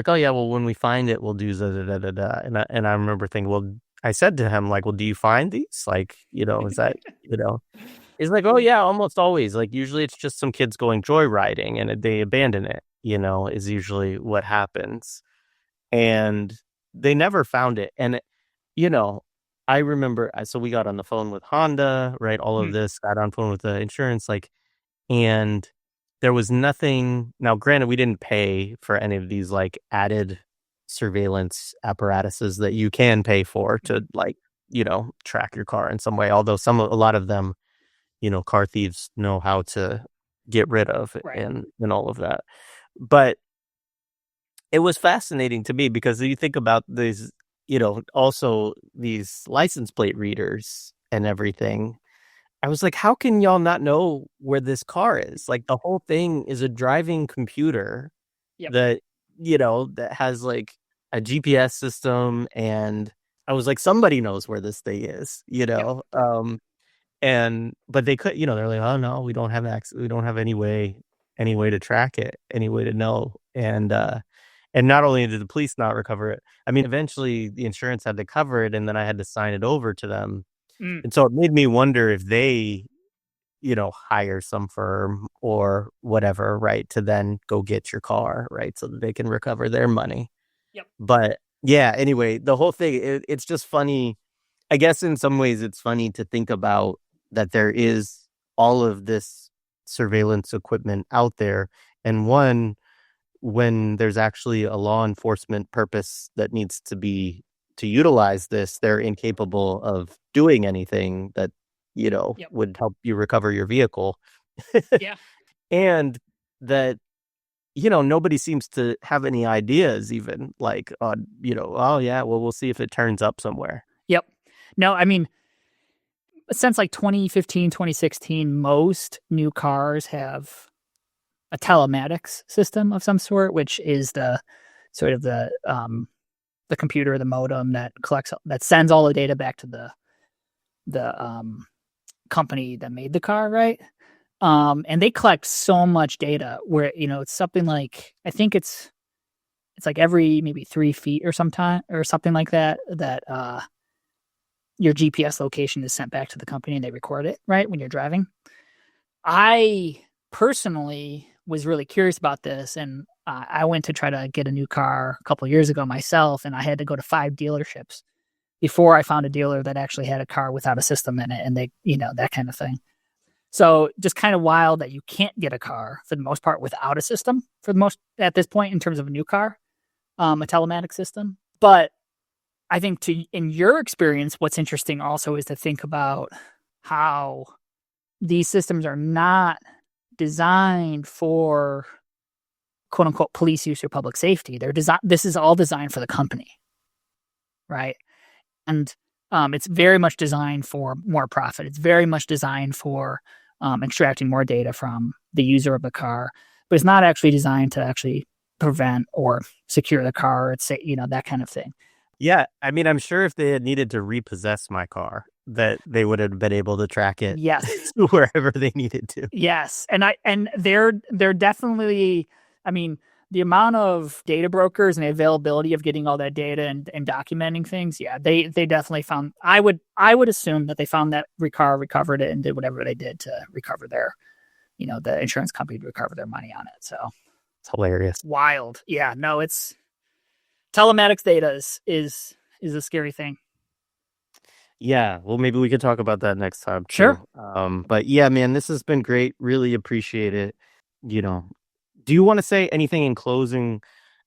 Speaker 1: oh yeah, well, when we find it, we'll do da da da da da. And I remember thinking, well, I said to him, like, well, do you find these? Like, is that, he's like, oh yeah, almost always. Like, usually it's just some kids going joyriding and they abandon it, is usually what happens. And they never found it. And, I remember, so we got on the phone with Honda, right? All of this, got on phone with the insurance, and there was nothing. Now, granted, we didn't pay for any of these added surveillance apparatuses that you can pay for to track your car in some way. Although a lot of them, car thieves know how to get rid of,
Speaker 2: Right.
Speaker 1: and all of that. But it was fascinating to me because you think about these, also these license plate readers and everything. I was like, how can y'all not know where this car is? Like, the whole thing is a driving computer that, that has a GPS system. And I was like, somebody knows where this thing is, but they could, they're like, oh no, we don't have access. We don't have any way to track it, any way to know. And not only did the police not recover it, eventually the insurance had to cover it, and then I had to sign it over to them. And so it made me wonder if they, hire some firm or whatever, right, to then go get your car, right, so that they can recover their money.
Speaker 2: Yep.
Speaker 1: But yeah, anyway, the whole thing, it's just funny. I guess in some ways it's funny to think about that there is all of this surveillance equipment out there, and one, when there's actually a law enforcement purpose that needs to be to utilize this, they're incapable of doing anything that,
Speaker 2: Yep.
Speaker 1: would help you recover your vehicle.
Speaker 2: Yeah.
Speaker 1: And that, nobody seems to have any ideas even like on, oh yeah, well, we'll see if it turns up somewhere.
Speaker 2: Yep. No, I mean, since like 2015, 2016, most new cars have a telematics system of some sort, which is the sort of the computer, the modem that sends all the data back to the company that made the car, right? And they collect so much data where, it's something like, I think it's like every maybe 3 feet or something like that, your GPS location is sent back to the company and they record it, right, when you're driving. I personally was really curious about this, and I went to try to get a new car a couple of years ago myself, and I had to go to 5 dealerships before I found a dealer that actually had a car without a system in it, and they, that kind of thing. So just kind of wild that you can't get a car for the most part without a system at this point in terms of a new car, a telematic system. But I think in your experience, what's interesting also is to think about how these systems are not designed for quote unquote police use or public safety. This is all designed for the company, right? And it's very much designed for more profit. It's very much designed for extracting more data from the user of the car, but it's not actually designed to actually prevent or secure the car. It's that kind of thing.
Speaker 1: Yeah, I mean, I'm sure if they had needed to repossess my car, that they would have been able to track it,
Speaker 2: yes,
Speaker 1: to wherever they needed to.
Speaker 2: Yes, and they're definitely. I mean, the amount of data brokers and the availability of getting all that data and documenting things. Yeah, they definitely found. I would assume that they found that car, recovered it, and did whatever they did to recover their, the insurance company to recover their money on it. So
Speaker 1: it's hilarious,
Speaker 2: wild. Yeah, no, it's. Telematics data is a scary thing.
Speaker 1: Yeah, well, maybe we could talk about that next time, too.
Speaker 2: Sure.
Speaker 1: But yeah, man, this has been great. Really appreciate it. Do you want to say anything in closing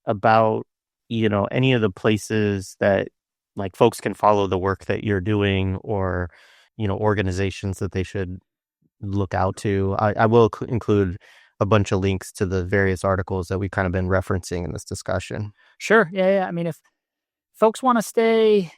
Speaker 1: about, any of the places that like folks can follow the work that you're doing, or, organizations that they should look out to? I will include a bunch of links to the various articles that we've kind of been referencing in this discussion.
Speaker 2: Sure. Yeah. I mean, if folks want to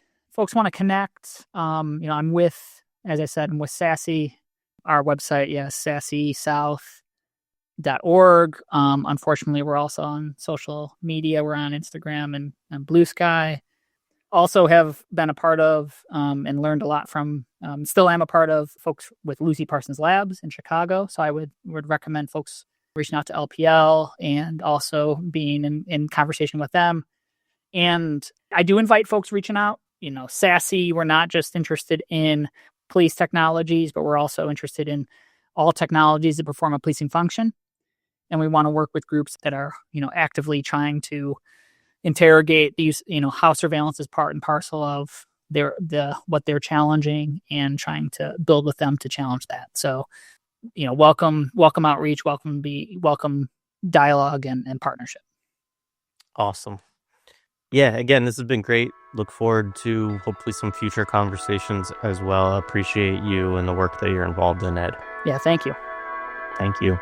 Speaker 2: connect, I'm with, as I said, I'm with Sassy, our website. Yeah. sassysouth.org. Unfortunately, we're also on social media. We're on Instagram and Blue Sky. Also have been a part of, and learned a lot from, still am a part of folks with Lucy Parsons Labs in Chicago. So I would recommend folks reaching out to LPL and also being in conversation with them. And I do invite folks reaching out. Sassy, we're not just interested in police technologies, but we're also interested in all technologies that perform a policing function. And we want to work with groups that are, actively trying to interrogate these, how surveillance is part and parcel of what they're challenging, and trying to build with them to challenge that. So, welcome outreach, welcome dialogue and partnership.
Speaker 1: Awesome. Yeah, again, this has been great. Look forward to hopefully some future conversations as well. I appreciate you and the work that you're involved in, Ed.
Speaker 2: Yeah, thank you.
Speaker 1: Thank you.